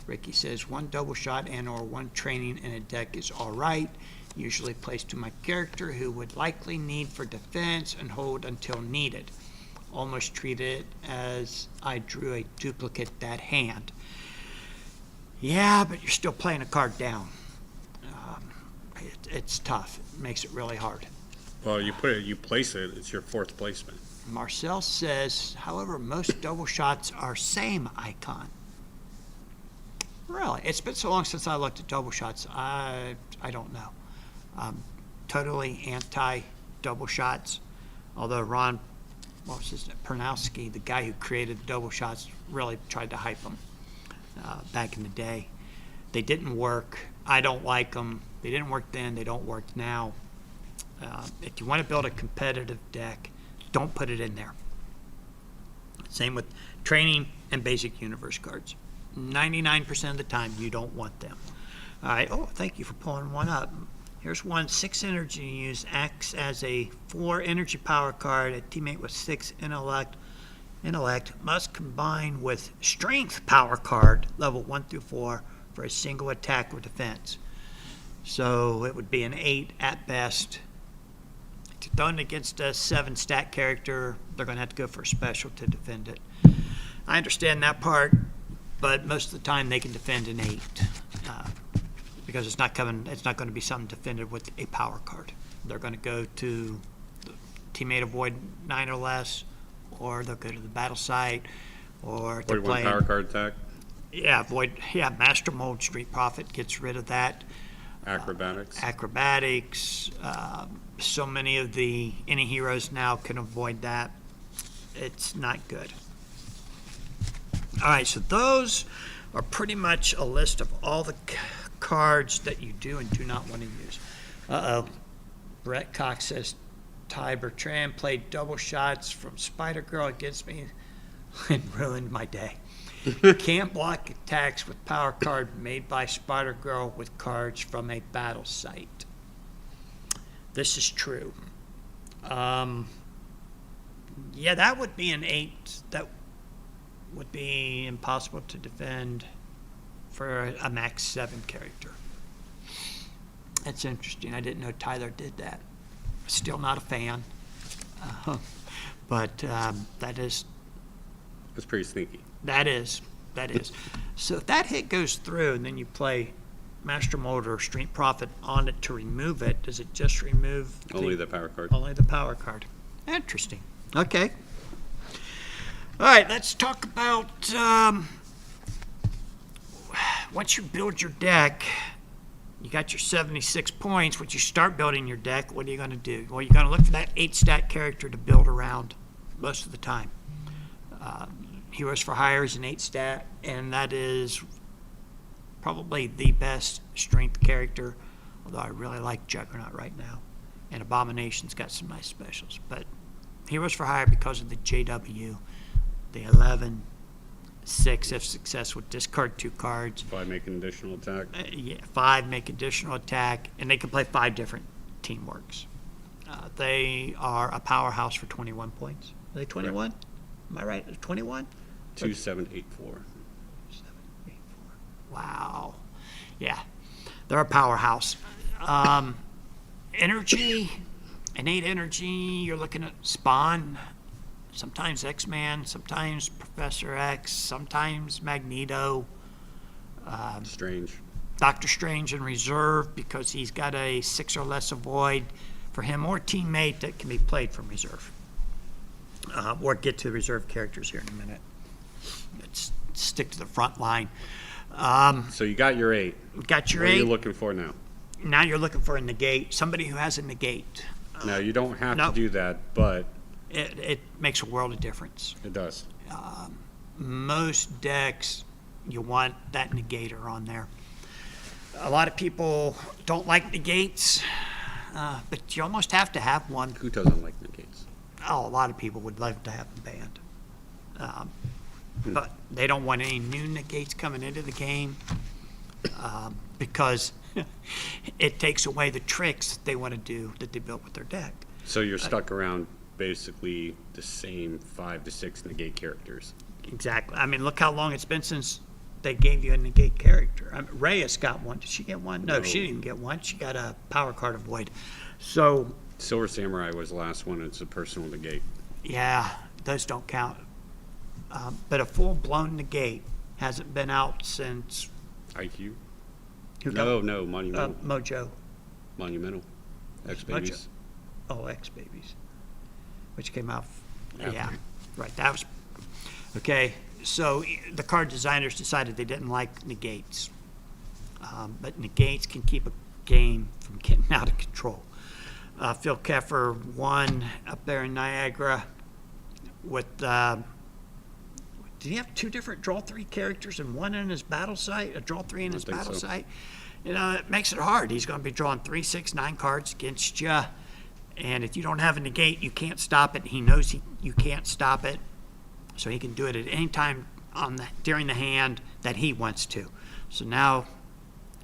Ricky says 1 double shot and or 1 training in a deck is all right. Usually placed to my character who would likely need for defense and hold until needed. Almost treat it as I drew a duplicate that hand. Yeah, but you're still playing a card down. It's tough. It makes it really hard. Well, you place it, it's your 4th placement. Marcel says, however, most double shots are same icon. Really? It's been so long since I looked at double shots. I don't know. Totally anti double shots. Although Ron, Pernowski, the guy who created double shots, really tried to hype them back in the day. They didn't work. I don't like them. They didn't work then. They don't work now. If you want to build a competitive deck, don't put it in there. Same with training and basic universe cards. 99% of the time, you don't want them. All right. Oh, thank you for pulling one up. Here's one. 6 energy use acts as a 4 energy power card. A teammate with 6 intellect must combine with strength power card level 1 through 4 for a single attack or defense. So it would be an 8 at best. To thrown against a 7 stat character, they're going to have to go for a special to defend it. I understand that part, but most of the time they can defend an 8 because it's not going to be something defended with a power card. They're going to go to the teammate avoid 9 or less, or they'll go to the battle site, or they're Avoid 1 power card attack. Yeah, Master Mold Street Prophet gets rid of that. Acrobatics. So many of any heroes now can avoid that. It's not good. All right, so those are pretty much a list of all the cards that you do and do not want to use. Brett Cox says Ty Bertrand played double shots from Spider-Girl against me and ruined my day. Can't block attacks with power card made by Spider-Girl with cards from a battle site. This is true. Yeah, that would be an 8. That would be impossible to defend for a max 7 character. That's interesting. I didn't know Tyler did that. Still not a fan. But that is... That's pretty sneaky. That is. So if that hit goes through and then you play Master Mold or Street Prophet on it to remove it, does it just remove only the power card? Only the power card. Interesting. Okay. All right, let's talk about once you build your deck, you got your 76 points. Once you start building your deck, what are you going to do? Well, you're going to look for that 8 stat character to build around most of the time. Heroes for Hire is an 8 stat, and that is probably the best strength character, although I really like Juggernaut right now. And Abomination's got some nice specials. But Heroes for Hire, because of the JW, the 11, 6 if successful, discard 2 cards. 5 make an additional attack. 5 make additional attack, and they can play 5 different teamworks. They are a powerhouse for 21 points. Are they 21? Correct. Am I right? 21? 2, 7, 8, 4. 7, 8, 4. Wow. Yeah. They're a powerhouse. Energy, innate energy, you're looking at Spawn, sometimes X-Man, sometimes Professor X, sometimes Magneto. Strange. Doctor Strange in reserve because he's got a 6 or less avoid for him or teammate that can be played from reserve. Or get to the reserve characters here in a minute. Let's stick to the front line. So you got your 8. Got your What 8. are you looking for now? Now you're looking for a negate, somebody who has a negate. Now, you don't have no. to do that, but It makes a world of difference. it does. Most decks, you want that negator on there. A lot of people don't like negates, but you almost have to have one. Who doesn't like negates? Oh, a lot of people would love to have them banned. But they don't want any new negates coming into the game because it takes away the tricks that they want to do that they built with their deck. So you're stuck around basically the same 5 to 6 negate characters. Exactly. I mean, look how long it's been since they gave you a negate character. Reyes got one. Did she get one? No, she didn't get one. She got a power card of void. So, Silver Samurai was the last one. It's a personal negate. yeah, those don't count. But a full-blown negate hasn't been out since IQ? who got- No, Monumental. Mojo. Monumental. X-Babies. Oh, X Babies, which came out. After. Yeah, right. That was okay. So the card designers decided they didn't like negates, but negates can keep a game from getting out of control. Phil Keffer won up there in Niagara with. Did he have 2 different draw 3 characters and one in his battle site? A draw 3 in his think battle so. site? You know, it makes it hard. He's going to be drawing 3, 6, 9 cards against you. And if you don't have a negate, you can't stop it. He knows you can't stop it. So he can do it at any time during the hand that he wants to. So now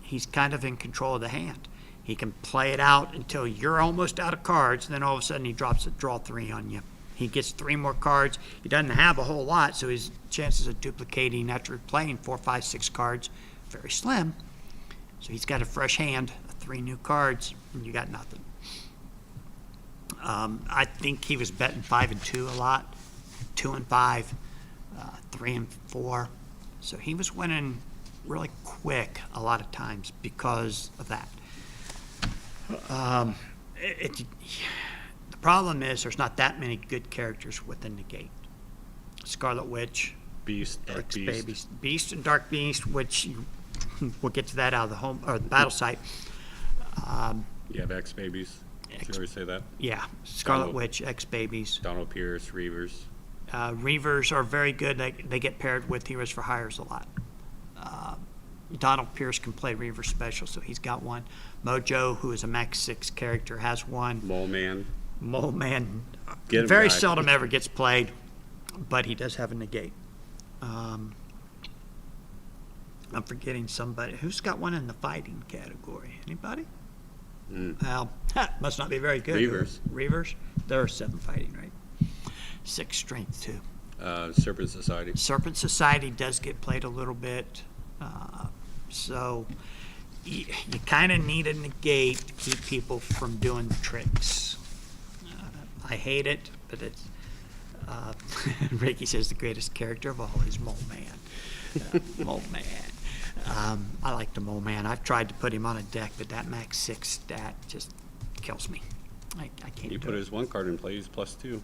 he's kind of in control of the hand. He can play it out until you're almost out of cards. Then all of a sudden he drops a draw 3 on you. He gets 3 more cards. He doesn't have a whole lot, so his chances of duplicating after playing 4, 5, 6 cards very slim. So he's got a fresh hand, 3 new cards, and you got nothing. I think he was betting 5 and 2 a lot, 2 and 5, 3 and 4. So he was winning really quick a lot of times because of that. The problem is there's not that many good characters within the gate. Scarlet Witch, Beast, Dark X Beast. Babies, Beast and Dark Beast, which we'll get to that out of the home or the battle site. You have X-Babies. Did you already say that? Yeah, Scarlet Donald- Witch, X Babies. Donald Pierce, Reavers. Reavers are very good. They get paired with Heroes for Hires a lot. Donald Pierce can play Reaver special, so he's got one. Mojo, who is a Max 6 character, has one. Mole Man. Mole Man Get him very back. seldom ever gets played, but he does have a negate. I'm forgetting somebody. Who's got one in the fighting category? Anybody? Well, must not be very good. Reavers. Reavers? There are 7 fighting, right? 6 strength, too. Serpent Society. Serpent Society does get played a little bit. So you kind of need a negate to keep people from doing the tricks. I hate it, but it's. Ricky says the greatest character of all is Mole Man. Mole Man. I like the Mole Man. I've tried to put him on a deck, but that Max 6 stat just kills me. I can't You do put it. his 1 card in play, he's +2.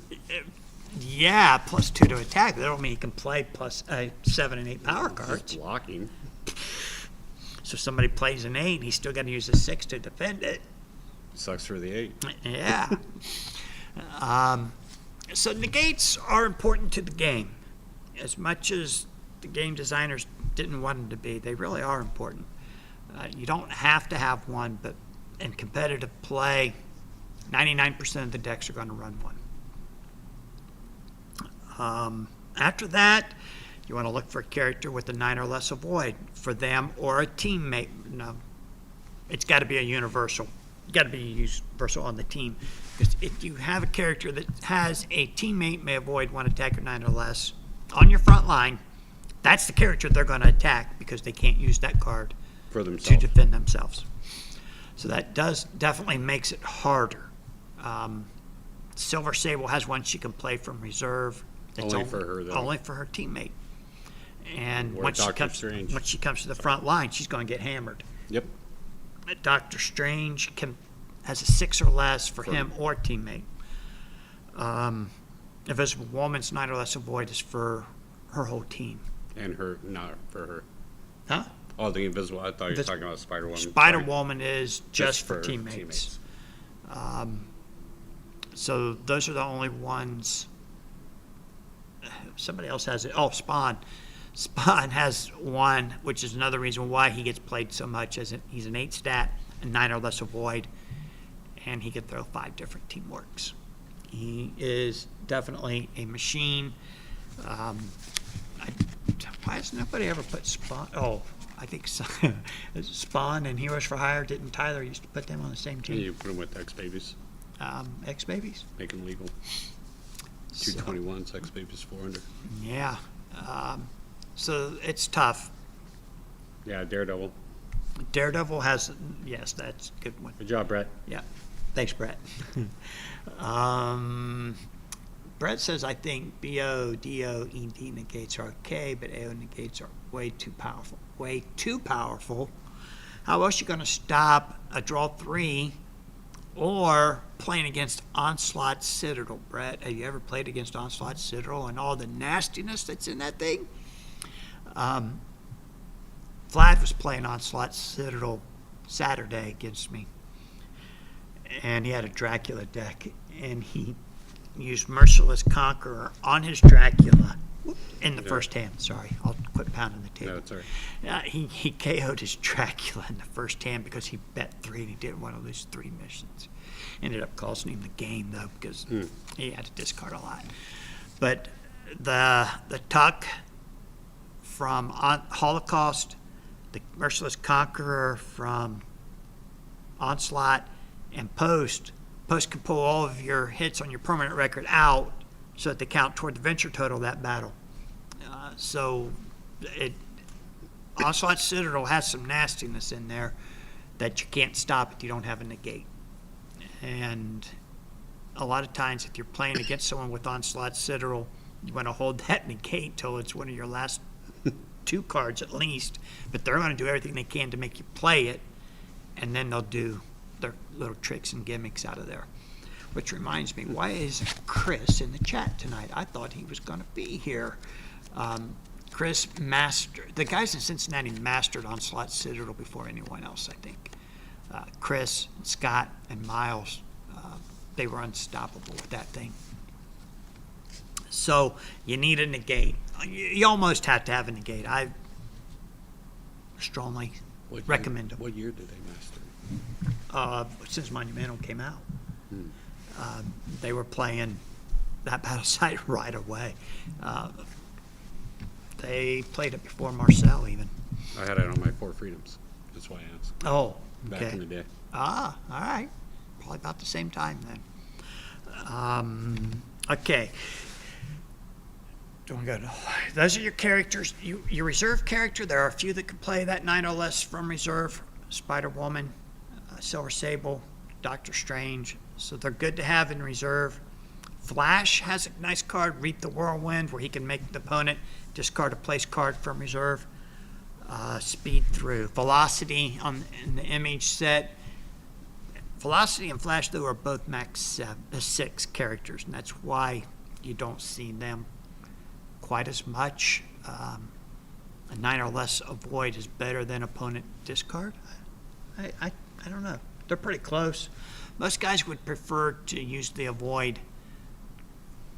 Yeah, +2 to attack. That don't mean he can play plus 7 and 8 power Just cards. blocking. So if somebody plays an 8, he's still got to use a 6 to defend it. Sucks for the 8. Yeah. So negates are important to the game. As much as the game designers didn't want them to be, they really are important. You don't have to have one, but in competitive play, 99% of the decks are going to run one. After that, you want to look for a character with a 9 or less avoid for them or a teammate. No, it's got to be a universal. It's got to be universal on the team. Because if you have a character that has a teammate may avoid 1 attack or 9 or less on your front line, that's the character they're going to attack because they can't use that card For to themselves. defend themselves. So that definitely makes it harder. Silver Sable has one she can play from reserve. It's Only for her, though. Only for her teammate. And Or once Doctor Strange. she comes to the front line, she's going to get hammered. Yep. Doctor Strange has a 6 or less for him or teammate. Invisible Woman's 9 or less avoid is for her whole team. And her, not for her. Huh? Oh, the invisible. I thought you were talking about Spider-Woman. Spider Sorry. Woman is just for her teammates. So those are the only ones. Somebody else has it. Oh, Spawn. Spawn has one, which is another reason why he gets played so much. He's an 8 stat, a 9 or less avoid, and he can throw 5 different teamworks. He is definitely a machine. Why has nobody ever put Spawn? Oh, I think Spawn and Heroes for Hire, didn't Tyler used to put them on the same And team? you put them with X-Babies. X-Babies? Make them legal. 221s, X-Babies 400. Yeah. So it's tough. Yeah, Daredevil. Daredevil has, yes, that's a good one. Good job, Brett. Yeah. Thanks, Brett. Brett says, I think BO, DO, ED negates are okay, but AO negates are way too powerful. Way too powerful. How else you going to stop a draw 3 or playing against Onslaught Citadel, Brett? Have you ever played against Onslaught Citadel and all the nastiness that's in that thing? Vlad was playing Onslaught Citadel Saturday against me, and he had a Dracula deck, and he used Merciless Conqueror on his Dracula in the first hand. Sorry, I'll quit pounding the table. No, it's all right. He KO'd his Dracula in the first hand because he bet 3 and he didn't want to lose 3 missions. Ended up costing him the game, though, because he had to discard a lot. But the Tuck from Holocaust, the Merciless Conqueror from Onslaught, and Post can pull all of your hits on your permanent record out so that they count toward the venture total of that battle. Onslaught Citadel has some nastiness in there that you can't stop if you don't have a negate. And a lot of times if you're playing against someone with Onslaught Citadel, you want to hold that negate till it's one of your last 2 cards at least, but they're going to do everything they can to make you play it, and then they'll do their little tricks and gimmicks out of there. Which reminds me, why isn't Chris in the chat tonight? I thought he was going to be here. Chris the guys in Cincinnati mastered Onslaught Citadel before anyone else, I think. Chris, and Scott, and Miles, they were unstoppable with that thing. So you need a negate. You almost have to have a negate. I strongly recommend them. What year did they master? Since Monumental came out. They were playing that battle site right away. They played it before Marcel even. I had it on my 4 Freedoms. That's why I asked. Oh, Back okay. in the day. All right. Probably about the same time then. Okay. Doing good. Those are your characters. Your reserve character, there are a few that can play that 9 or less from reserve. Spider-Woman, Silver Sable, Doctor Strange. So they're good to have in reserve. Flash has a nice card, Reap the Whirlwind, where he can make the opponent discard a place card from reserve. Speed through. Velocity in the image set. Velocity and Flash, though, are both max 6 characters, and that's why you don't see them quite as much. A 9 or less avoid is better than opponent discard. I don't know. They're pretty close. Most guys would prefer to use the avoid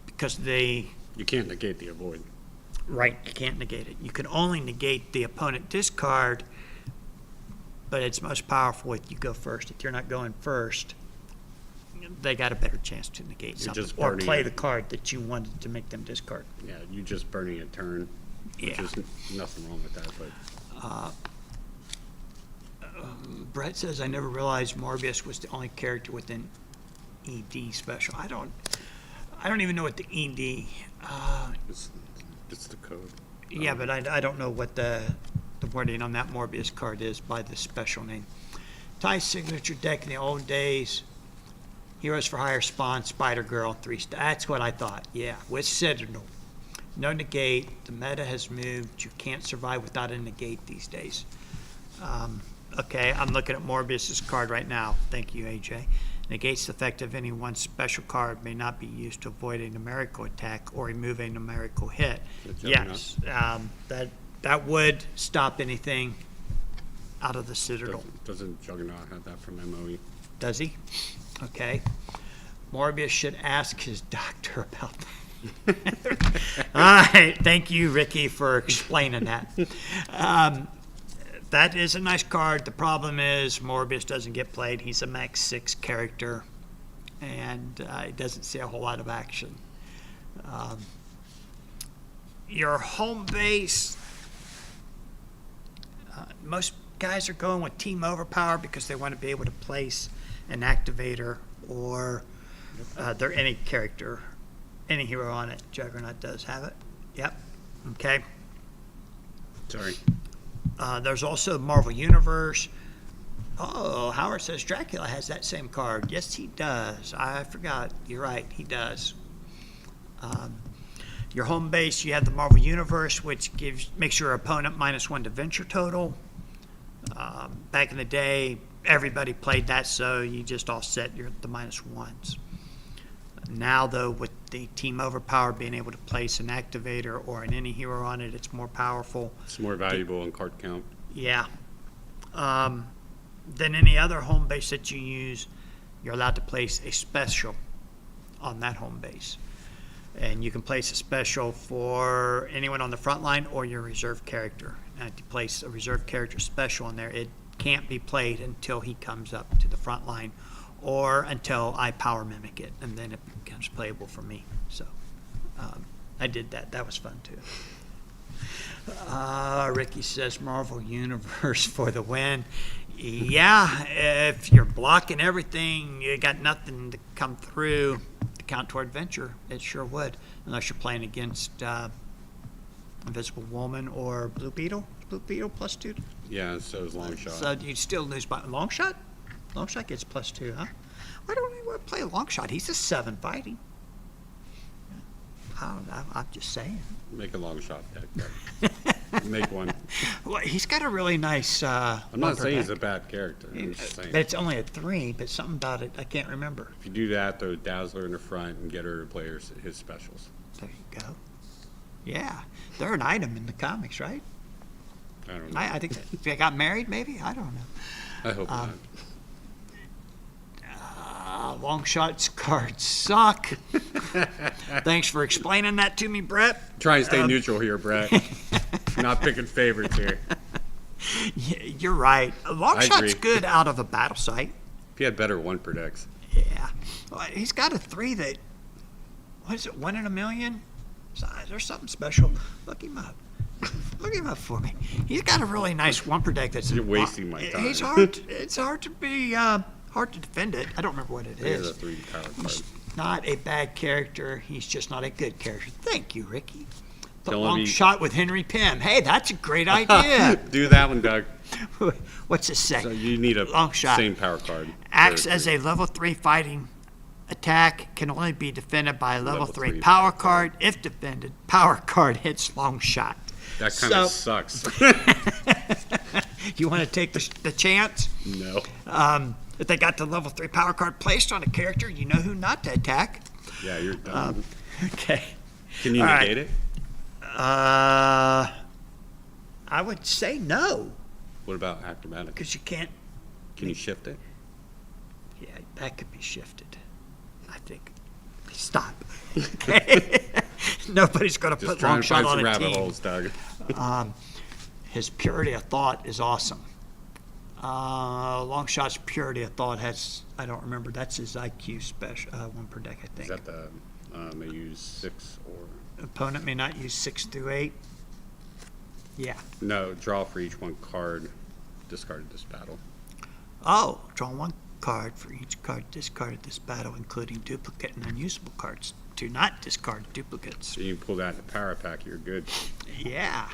because You can't negate the avoid. Right, you can't negate it. You can only negate the opponent discard, but it's most powerful if you go first. If you're not going first, they got a better chance to negate You're something just or burning play it. the card that you wanted to make them discard. Yeah, you just burning a turn. Which Yeah. is nothing wrong with that, but Brett says, I never realized Morbius was the only character with an ED special. I don't even know what the ED. it's the code. Yeah, but I don't know what the wording on that Morbius card is by the special name. Ty's signature deck in the old days. Heroes for Hire, Spawn, Spider-Girl, 3 star. That's what I thought. Yeah, with Citadel. No negate. The meta has moved. You can't survive without a negate these days. Okay, I'm looking at Morbius's card right now. Thank you, AJ. Negates the effect of any one special card may not be used to avoid a numerical attack or remove a numerical hit. Yes, that would stop anything out of the Citadel. Doesn't Juggernaut have that from MOE? Does he? Okay. Morbius should ask his doctor about that. All right. Thank you, Ricky, for explaining that. That is a nice card. The problem is Morbius doesn't get played. He's a max 6 character, and he doesn't see a whole lot of action. Your home base, most guys are going with Team Overpower because they want to be able to place an activator or they're any character, any hero on it. Juggernaut does have it. Yep. Okay. Sorry. There's also Marvel Universe. Oh, Howard says Dracula has that same card. Yes, he does. I forgot. You're right. He does. Your home base, you have the Marvel Universe, which makes your opponent -1 to venture total. Back in the day, everybody played that, so you just offset the -1s. Now, though, with the Team Overpower being able to place an activator or any hero on it, it's more powerful. It's more valuable in card count. Yeah. Than any other home base that you use, you're allowed to place a special on that home base. And you can place a special for anyone on the front line or your reserve character. And if you place a reserve character special in there, it can't be played until he comes up to the front line or until I power mimic it, and then it becomes playable for me. So I did that. That was fun too. Ricky says Marvel Universe for the win. Yeah, if you're blocking everything, you got nothing to come through to count toward venture. It sure would, unless you're playing against Invisible Woman or Blue Beetle. Blue Beetle +2. Yeah, so is long shot. So you'd still lose by long shot. Long shot gets +2, huh? Why don't we want to play long shot? He's a 7 fighting. I don't know. I'm just saying. Make a long shot deck. Make one. Well, he's got a really nice. I'm not saying he's a deck. bad character. I'm just saying. But it's only a 3. But something about it I can't remember. If you do that, throw Dazzler in the front and get her to play his specials. There you go. Yeah, they're an item in the comics, right? I don't know. I think they got married. Maybe I don't know. I hope not. Long shots cards suck. Thanks for explaining that to me, Brett. Try and stay neutral here, Brett. Not picking favorites here. You're right. A long I shot's agree. good out of a battle site. If he had better 1 per decks. Yeah. Well, he's got a 3 that, what is it, 1 in a million? So, there's something special. Look him up. Look him up for me. He's got a really nice 1 per deck that's. You're wasting my time. He's hard. It's hard to be. Hard to defend it. I don't remember what it He has a is. 3 power card. He's not a bad character. He's just not a good character. Thank you, Ricky. The Don't long be- shot with Henry Pym. Hey, that's a great idea. Do that one, Doug. What's it say? So you need a Long shot. same power card. Acts for as a level 3 fighting attack, can only be defended by a level Level 3 3 power power card. If defended, power card hits long shot. That kind of sucks. You want to take the chance? No. If they got the level 3 power card placed on a character, you know who not to attack. Yeah, you're done. Okay. Can you all negate right. it? I would say no, What about acrobatic? because you can't. Can you shift it? Yeah, that could be shifted. I think. Stop. Okay. Nobody's going to Just put try long and shot find on some a rabbit team. holes, Doug. His purity of thought is awesome. Long shot's purity of thought has, I don't remember, that's his IQ special, 1 per deck, I Is think. that the, they use 6 or? Opponent may not use 6 through 8. Yeah. No, draw for each 1 card discarded this battle. Oh, draw 1 card for each card discarded this battle, including duplicate and unusable cards. Do not discard duplicates. So you can pull that in the power pack, you're good. Yeah.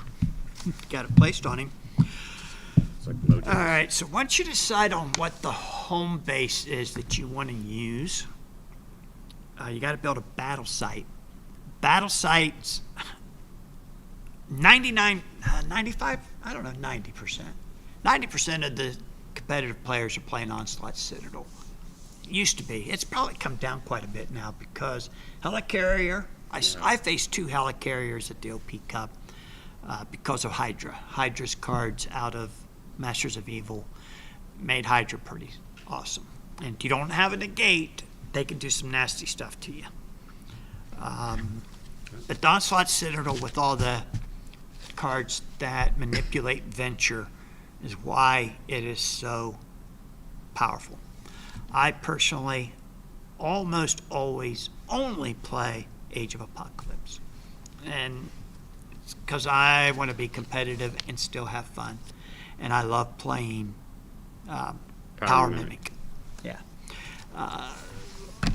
Got it placed on him. It's like Mojo. All right, so once you decide on what the home base is that you want to use, you got to build a battle site. Battle sites, 99, 95, I don't know, 90%. 90% of the competitive players are playing Onslaught Citadel. Used to be. It's probably come down quite a bit now because Helicarrier, I faced 2 Helicarriers at the OP Cup because of Hydra. Hydra's cards out of Masters of Evil made Hydra pretty awesome. And you don't have a negate, they can do some nasty stuff to you. But the Onslaught Citadel, with all the cards that manipulate Venture, is why it is so powerful. I personally almost always only play Age of Apocalypse, and it's because I want to be competitive and still have fun, and I love playing Power Mimic. Yeah.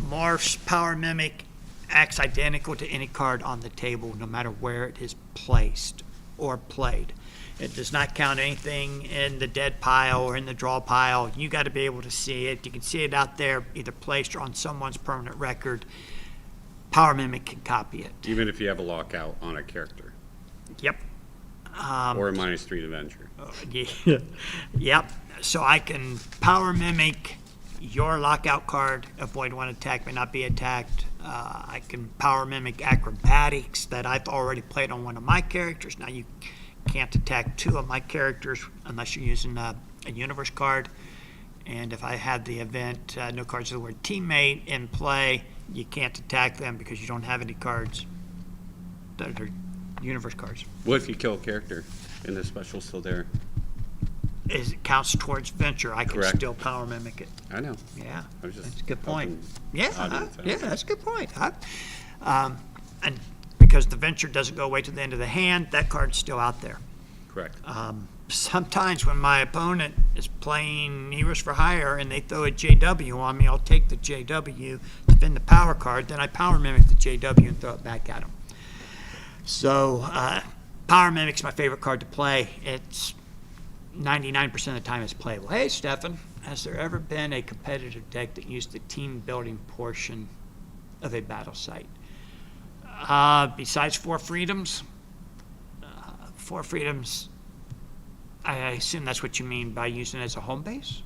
Morph's Power Mimic acts identical to any card on the table, no matter where it is placed or played. It does not count anything in the dead pile or in the draw pile. You got to be able to see it. You can see it out there, either placed or on someone's permanent record. Power Mimic can copy it. Even if you have a lockout on a character. Yep. Or a -3 Avenger. Yeah. Yep. So I can Power Mimic your lockout card, avoid one attack, may not be attacked. I can Power Mimic Acrobatics that I've already played on one of my characters. Now you can't attack two of my characters unless you're using a universe card. And if I have the event, no cards of the word teammate in play, you can't attack them because you don't have any cards that are universe cards. What if you kill a character and the special's still there? It counts towards Venture. I can Correct. still Power Mimic it. I know. Yeah, I was just that's a good point. helping Yeah, audience out. yeah, that's a good point. And because the Venture doesn't go away to the end of the hand, that card's still out there. Correct. Sometimes when my opponent is playing Heroes for Hire and they throw a JW on me, I'll take the JW, defend the power card, then I Power Mimic the JW and throw it back at them. So Power Mimic's my favorite card to play. It's 99% of the time it's playable. Hey, Stefan, has there ever been a competitive deck that used the team building portion of a battle site? Besides Four Freedoms, I assume that's what you mean by using it as a home base.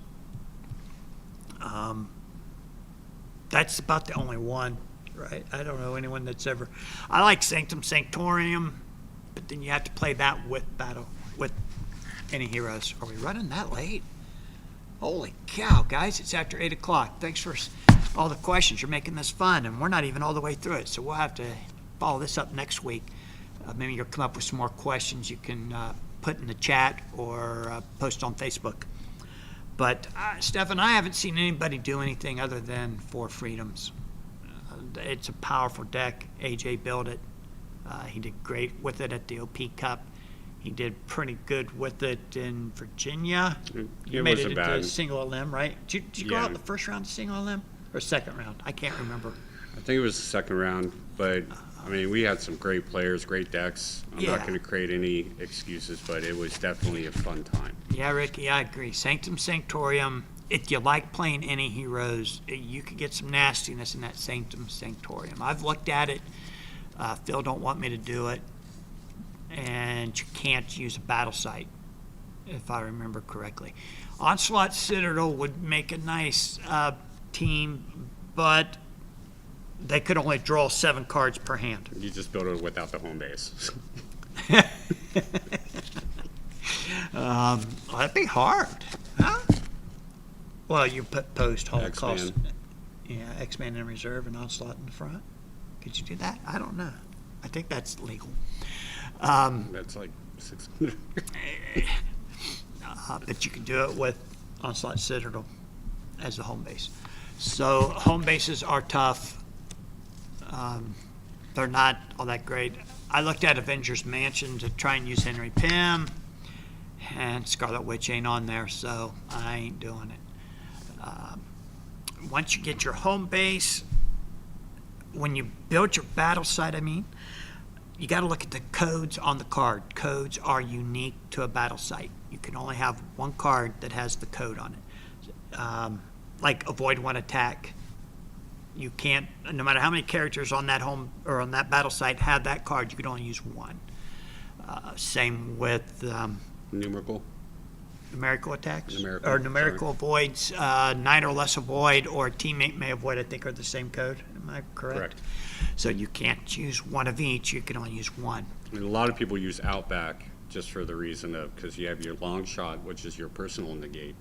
That's about the only one, right? I don't know anyone that's ever. I like Sanctum Sanctorium, but then you have to play that with any heroes. Are we running that late? Holy cow, guys, it's after 8 o'clock. Thanks for all the questions. You're making this fun, and we're not even all the way through it, so we'll have to follow this up next week. Maybe you'll come up with some more questions you can put in the chat or post on Facebook. But, Stefan, I haven't seen anybody do anything other than Four Freedoms. It's a powerful deck. AJ built it. He did great with it at the OP Cup. He did pretty good with it in Virginia. You made it into single limb, right? Did you go out the first round to single limb or second round? I can't remember. I think it was the second round, but I mean, we had some great players, great decks. I'm not going to create any excuses, but it was definitely a fun time. Yeah, Ricky, I agree. Sanctum Sanctorium, if you like playing any heroes, you could get some nastiness in that Sanctum Sanctorium. I've looked at it. Phil don't want me to do it. And you can't use a battle site, if I remember correctly. Onslaught Citadel would make a nice team, but they could only draw 7 cards per hand. You just build it without the home base. That'd be hard, huh? Well, you put post-Holocaust. X-Man. Yeah, X-Man in reserve and Onslaught in the front. Could you do that? I don't know. I think that's legal. That's like 600. But you can do it with Onslaught Citadel as a home base. So home bases are tough. They're not all that great. I looked at Avengers Mansion to try and use Henry Pym, and Scarlet Witch ain't on there, so I ain't doing it. Once you get your home base, when you build your battle site, you got to look at the codes on the card. Codes are unique to a battle site. You can only have one card that has the code on it. Like avoid one attack. You can't, no matter how many characters on that home or on that battle site have that card, you can only use one. Same with numerical attacks numerical avoids. 9 or less avoid, or a teammate may avoid, I think, are the same code. Am I correct? Correct. So you can't use one of each. You can only use one. And a lot of people use Outback just for the reason of, because you have your long shot, which is your personal negate,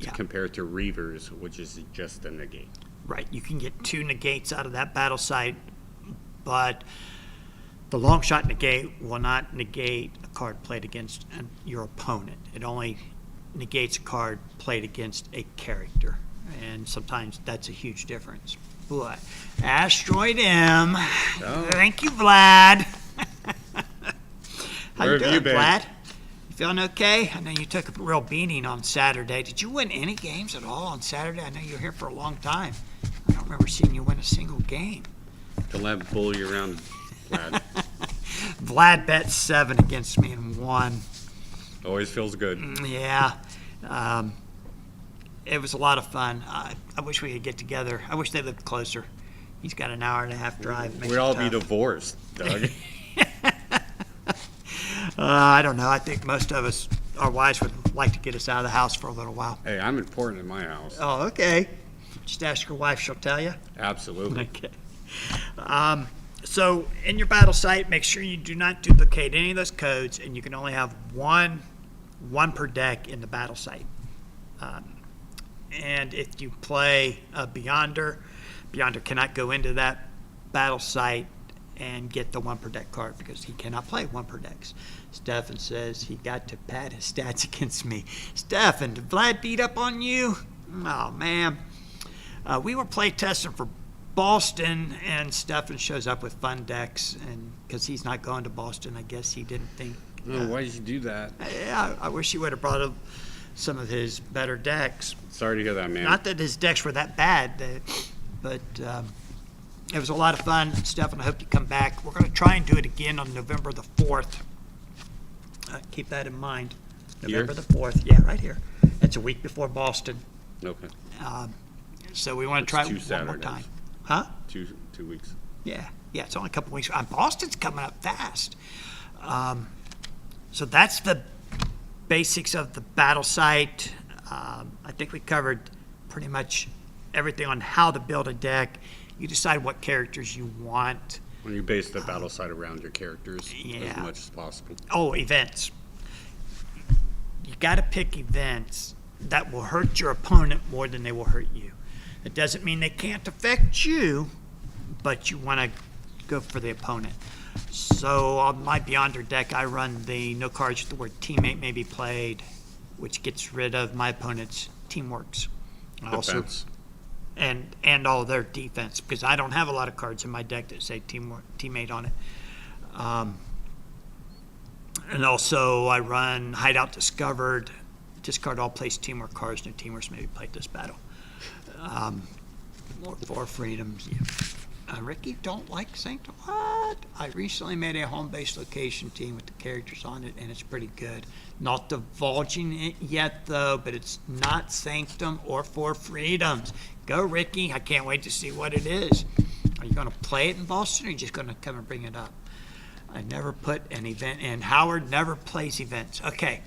Yeah. compared to Reavers, which is just a negate. Right, you can get 2 negates out of that battle site, but the long shot negate will not negate a card played against your opponent. It only negates a card played against a character, and sometimes that's a huge difference. Boy, Asteroid M. Oh. Thank you, Vlad. How Where you have doing, you been? Vlad? You feeling okay? I know you took a real beating on Saturday. Did you win any games at all on Saturday? I know you were here for a long time. I don't remember seeing you win a single game. Don't let him bully you around, Vlad. Vlad bet 7 against me and won. Always feels good. Yeah. It was a lot of fun. I wish we could get together. I wish they lived closer. He's got an hour and a half drive. It makes We'd it all be tough. divorced, Doug. I don't know. I think most of us, our wives would like to get us out of the house for a little while. Hey, I'm important in my house. Oh, okay. Just ask your wife. She'll tell you. Absolutely. Okay. So in your battle site, make sure you do not duplicate any of those codes, and you can only have one per deck in the battle site. And if you play a Beyonder cannot go into that battle site and get the 1 per deck card because he cannot play 1 per decks. Stefan says he got to pad his stats against me. Stefan, did Vlad beat up on you? Oh, man. We were play testing for Boston, and Stefan shows up with fun decks, and because he's not going to Boston, I guess he didn't think. Oh, why did you do that? Yeah, I wish he would have brought up some of his better decks. Sorry to hear that, man. Not that his decks were that bad, but it was a lot of fun. Stefan, I hope you come back. We're going to try and do it again on November the 4th. Keep that in mind. Here? November the 4th. Yeah, right here. It's a week before Boston. Okay. So we want to try It's it 2 one more Saturdays. time. Huh? 2 weeks. Yeah, it's only a couple weeks. Boston's coming up fast. So that's the basics of the battle site. I think we covered pretty much everything on how to build a deck. You decide what characters you want. When you base the battle site around your characters as Yeah. much as possible. Oh, events. You got to pick events that will hurt your opponent more than they will hurt you. It doesn't mean they can't affect you, but you want to go for the opponent. So on my Beyonder deck, I run the no cards with the word teammate may be played, which gets rid of my opponent's teamworks. Defense. And all their defense, because I don't have a lot of cards in my deck that say teammate on it. And also I run Hideout Discovered, discard all placed teamwork cards, no teamworks may be played this battle. More for freedoms. Yeah. Ricky, don't like Sanctum? What? I recently made a home-based location team with the characters on it, and it's pretty good. Not divulging it yet, though, but it's not Sanctum or For Freedoms. Go, Ricky. I can't wait to see what it is. Are you going to play it in Boston, or are you just going to come and bring it up? I never put an event in. Howard never plays events. Okay.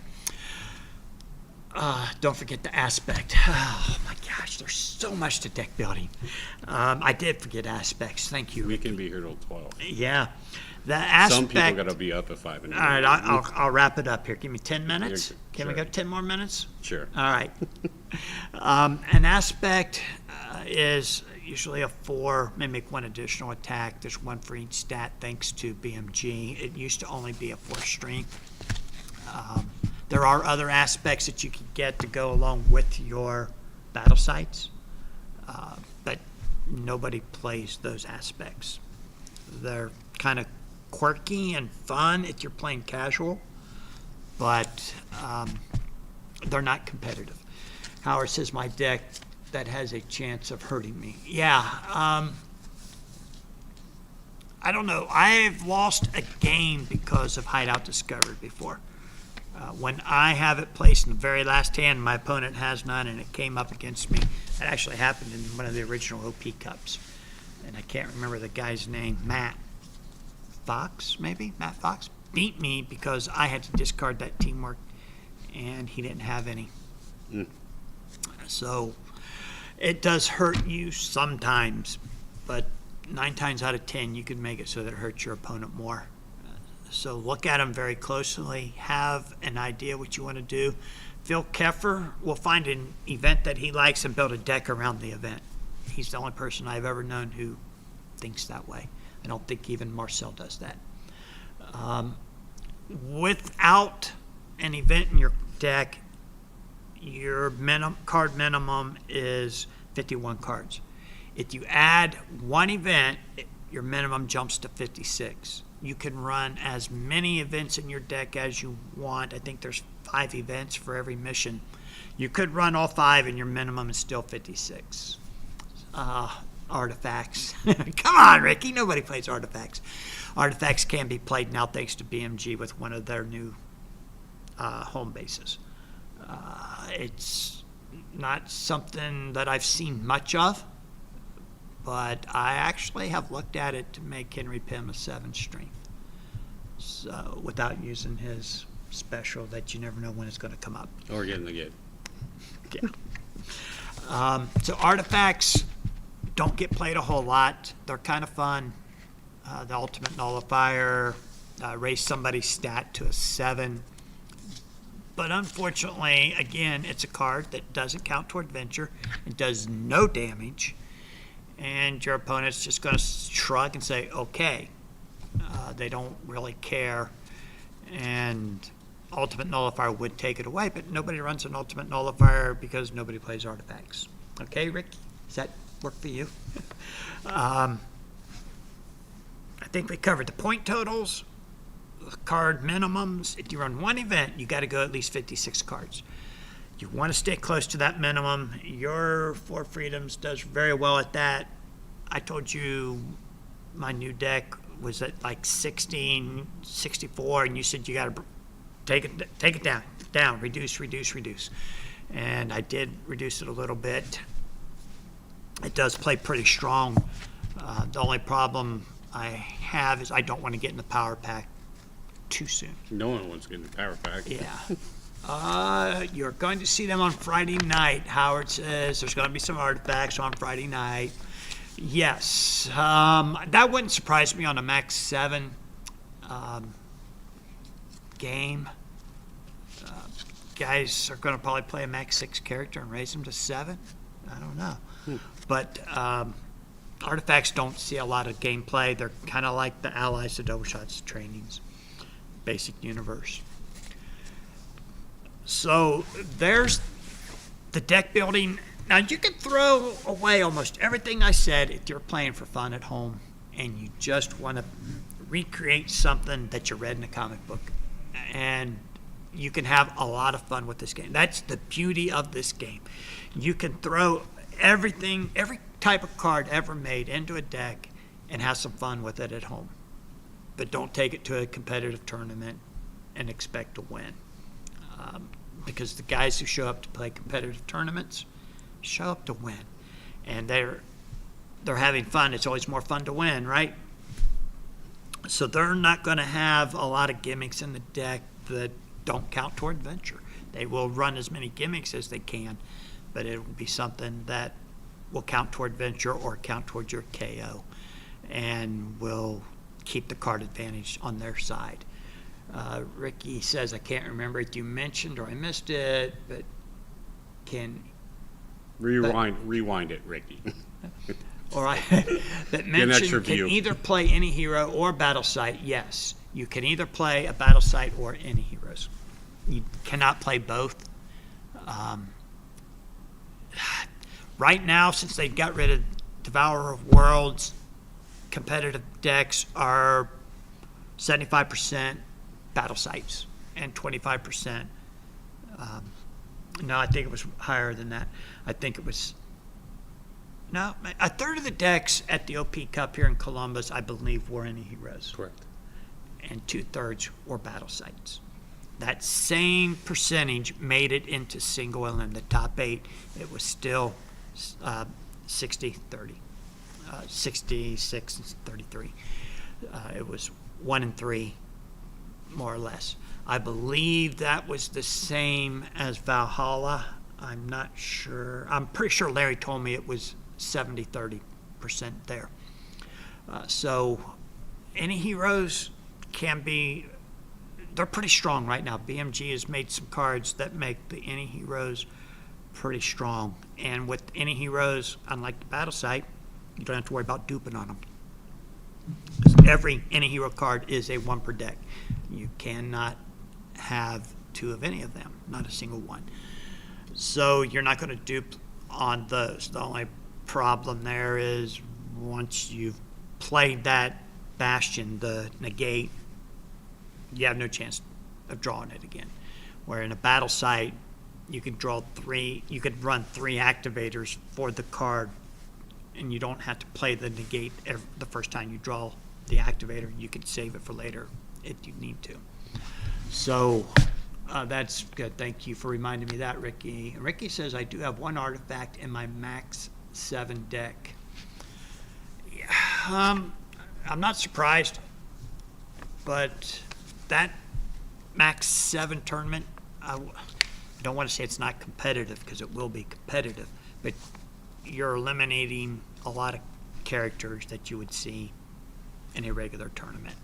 Don't forget the aspect. Oh my gosh, there's so much to deck building. I did forget aspects. Thank you. We can be here till 12. Yeah, the aspect. Some people got to be up at 5 in the All right, morning. I'll wrap it up here. Give me 10 minutes. You're- Can we sure. go 10 more minutes? Sure. All right. An aspect is usually a 4, may make 1 additional attack. There's 1 for each stat thanks to BMG. It used to only be a 4 strength. There are other aspects that you can get to go along with your battle sites, but nobody plays those aspects. They're kind of quirky and fun if you're playing casual, but they're not competitive. Howard says my deck that has a chance of hurting me. Yeah, I don't know. I've lost a game because of Hideout Discovered before. When I have it placed in the very last hand, my opponent has none, and it came up against me. That actually happened in one of the original OP Cups. And I can't remember the guy's name. Matt Fox, maybe? Matt Fox beat me because I had to discard that teamwork, and he didn't have any. So it does hurt you sometimes, but 9 times out of 10, you can make it so that it hurts your opponent more. So look at them very closely, have an idea what you want to do. Phil Keffer will find an event that he likes and build a deck around the event. He's the only person I've ever known who thinks that way. I don't think even Marcel does that. Without an event in your deck, your card minimum is 51 cards. If you add one event, your minimum jumps to 56. You can run as many events in your deck as you want. I think there's 5 events for every mission. You could run all 5 and your minimum is still 56. Artifacts. Come on, Ricky. Nobody plays artifacts. Artifacts can be played now thanks to BMG with one of their new home bases. It's not something that I've seen much of, but I actually have looked at it to make Henry Pym a 7 strength. So without using his special that you never know when it's going to come up. Or getting the good. Yeah. So artifacts don't get played a whole lot. They're kind of fun. The Ultimate Nullifier, raise somebody's stat to a 7. But unfortunately, again, it's a card that doesn't count toward venture. It does no damage. And your opponent's just going to shrug and say, okay. They don't really care. And Ultimate Nullifier would take it away, but nobody runs an Ultimate Nullifier because nobody plays artifacts. Okay, Rick? Does that work for you? I think we covered the point totals, card minimums. If you run one event, you got to go at least 56 cards. You want to stay close to that minimum. Your Four Freedoms does very well at that. I told you my new deck was at like 16, 64, and you said you got to take it down, reduce. And I did reduce it a little bit. It does play pretty strong. The only problem I have is I don't want to get in the power pack too soon. No one wants to get in the power pack. Yeah. You're going to see them on Friday night. Howard says there's going to be some artifacts on Friday night. Yes. That wouldn't surprise me on a max 7 game. Guys are going to probably play a max 6 character and raise them to 7. I don't know. But artifacts don't see a lot of gameplay. They're kind of like the allies of Overshot's trainings. Basic universe. So there's the deck building. Now you can throw away almost everything I said if you're playing for fun at home and you just want to recreate something that you read in a comic book. And you can have a lot of fun with this game. That's the beauty of this game. You can throw everything, every type of card ever made into a deck and have some fun with it at home. But don't take it to a competitive tournament and expect to win. Because the guys who show up to play competitive tournaments show up to win. And they're having fun. It's always more fun to win, right? So they're not going to have a lot of gimmicks in the deck that don't count toward venture. They will run as many gimmicks as they can, but it will be something that will count toward venture or count toward your KO and will keep the card advantage on their side. Ricky says, I can't remember if you mentioned or I missed it, but can... Rewind it, Ricky. All right. That mentioned can either play any hero or battle site. Yes, you can either play a battle site or any heroes. You cannot play both. Right now, since they've got rid of Devourer of Worlds, competitive decks are 75% battle sites and 25%. No, I think it was higher than that. I think it was. No, a third of the decks at the OP Cup here in Columbus, I believe, were any heroes. Correct. And 2/3 were battle sites. That same percentage made it into single elim. The top 8, it was still 60-30, 66-33. It was 1 and 3, more or less. I believe that was the same as Valhalla. I'm not sure. I'm pretty sure Larry told me it was 70-30% there. So any heroes can be, they're pretty strong right now. BMG has made some cards that make the any heroes pretty strong. And with any heroes, unlike the battle site, you don't have to worry about duping on them. Every any hero card is a 1 per deck. You cannot have 2 of any of them, not a single one. So you're not going to dupe on those. The only problem there is once you've played that Bastion, the negate, you have no chance of drawing it again. Where in a battle site, you could draw 3, you could run 3 activators for the card, and you don't have to play the negate the first time you draw the activator. You could save it for later if you need to. So that's good. Thank you for reminding me of that, Ricky. Ricky says, I do have 1 artifact in my max 7 deck. Yeah, I'm not surprised, but that max 7 tournament, I don't want to say it's not competitive because it will be competitive, but you're eliminating a lot of characters that you would see in a regular tournament.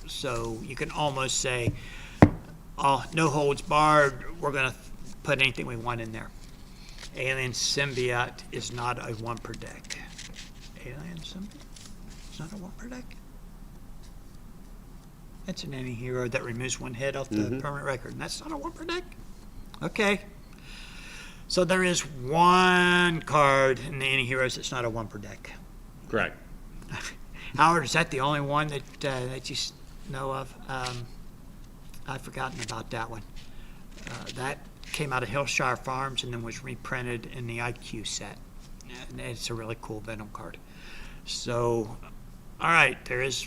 So you can almost say, oh, no holds barred, we're going to put anything we want in there. Alien Symbiote is not a 1 per deck. Alien Symbiote? It's not a 1 per deck? It's an any hero that removes 1 hit off the permanent record, and that's not a 1 per deck? Okay. So there is 1 card in the any heroes that's not a 1 per deck. Correct. Howard, is that the only one that you know of? I've forgotten about that one. That came out of Hillshire Farms and then was reprinted in the IQ set. And it's a really cool Venom card. So, all right, there is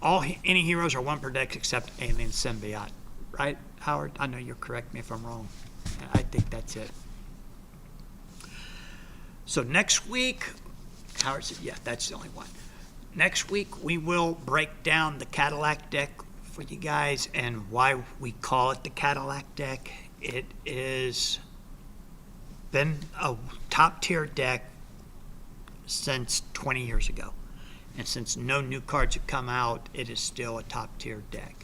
any heroes are 1 per deck except Alien Symbiote, right, Howard? I know you'll correct me if I'm wrong. I think that's it. So next week, Howard said, yeah, that's the only one. Next week, we will break down the Cadillac deck for you guys and why we call it the Cadillac deck. It is been a top tier deck since 20 years ago. And since no new cards have come out, it is still a top tier deck.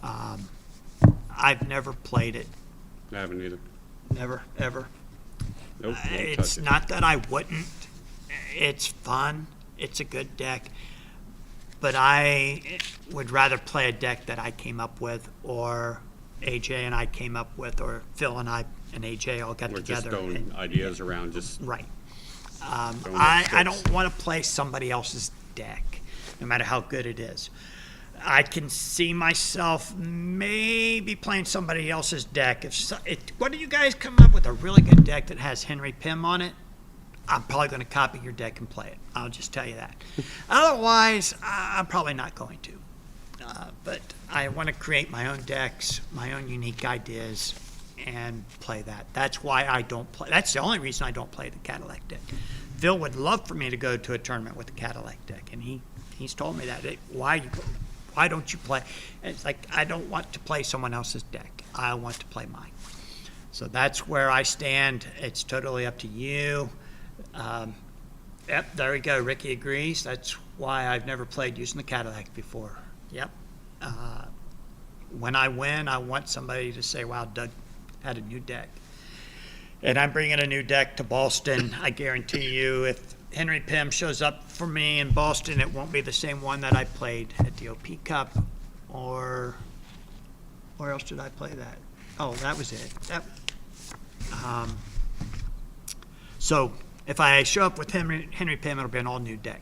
I've never played it. I haven't either. Never, ever. Nope. It's not that I wouldn't. It's fun. It's a good deck. But I would rather play a deck that I came up with, or AJ and I came up with, or Phil and I and AJ all got We're together. just throwing ideas around, just Right. throwing I don't sticks. want to play somebody else's deck, no matter how good it is. I can see myself maybe playing somebody else's deck. What do you guys come up with a really good deck that has Henry Pym on it? I'm probably going to copy your deck and play it. I'll just tell you that. Otherwise, I'm probably not going to. But I want to create my own decks, my own unique ideas, and play that. That's why I don't play. That's the only reason I don't play the Cadillac deck. Phil would love for me to go to a tournament with the Cadillac deck, and he's told me that. Why don't you play? And it's like, I don't want to play someone else's deck. I want to play mine. So that's where I stand. It's totally up to you. Yep, there we go. Ricky agrees. That's why I've never played using the Cadillac before. Yep. When I win, I want somebody to say, wow, Doug had a new deck. And I'm bringing a new deck to Boston. I guarantee you, if Henry Pym shows up for me in Boston, it won't be the same one that I played at the OP Cup, or where else did I play that? Oh, that was it. So if I show up with Henry Pym, it'll be an all-new deck.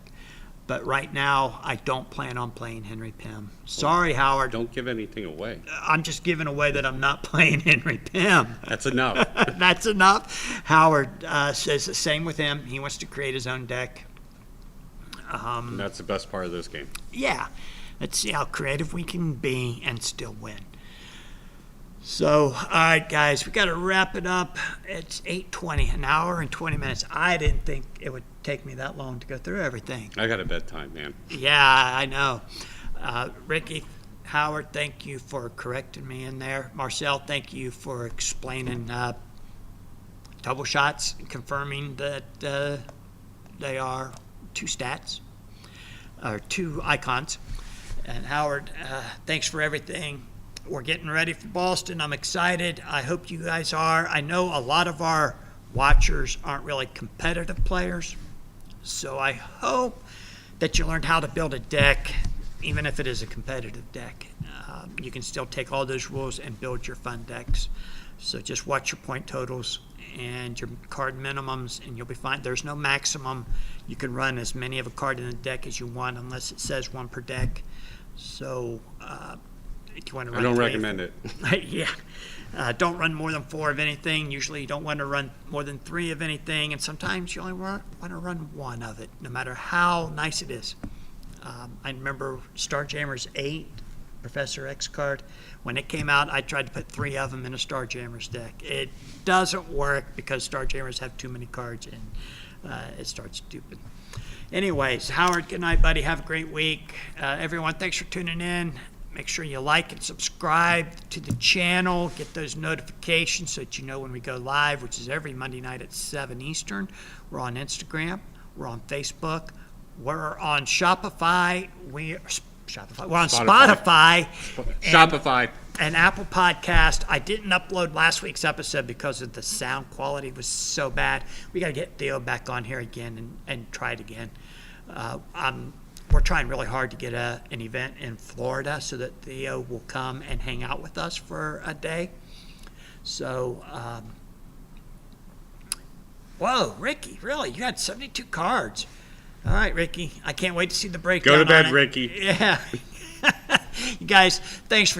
But right now, I don't plan on playing Henry Pym. Sorry, Howard. Don't give anything away. I'm just giving away that I'm not playing Henry Pym. That's enough. That's enough. Howard says the same with him. He wants to create his own deck. And that's the best part of this game. Yeah. Let's see how creative we can be and still win. So, all right, guys, we got to wrap it up. It's 8:20, an hour and 20 minutes. I didn't think it would take me that long to go through everything. I got a bedtime, man. Yeah, I know. Ricky, Howard, thank you for correcting me in there. Marcel, thank you for explaining double shots and confirming that they are 2 stats, or 2 icons. And Howard, thanks for everything. We're getting ready for Boston. I'm excited. I hope you guys are. I know a lot of our watchers aren't really competitive players. So I hope that you learned how to build a deck, even if it is a competitive deck. You can still take all those rules and build your fun decks. So just watch your point totals and your card minimums, and you'll be fine. There's no maximum. You can run as many of a card in the deck as you want, unless it says one per deck. So if you want to run I don't three, recommend it. yeah. Don't run more than 4 of anything. Usually you don't want to run more than 3 of anything, and sometimes you only want to run 1 of it, no matter how nice it is. I remember Starjammers 8, Professor X card. When it came out, I tried to put 3 of them in a Starjammers deck. It doesn't work because Starjammers have too many cards, and it starts stupid. Anyways, Howard, good night, buddy. Have a great week. Everyone, thanks for tuning in. Make sure you like and subscribe to the channel. Get those notifications so that you know when we go live, which is every Monday night at 7 Eastern. We're on Instagram. We're on Facebook. We're on Shopify. We're on Spotify. Shopify. And Apple Podcast. I didn't upload last week's episode because of the sound quality was so bad. We got to get Theo back on here again and try it again. We're trying really hard to get an event in Florida so that Theo will come and hang out with us for a day. So, whoa, Ricky, really? You had 72 cards. All right, Ricky. I can't wait to see the breakdown. Go to bed, on it. Ricky. Yeah. You guys, thanks for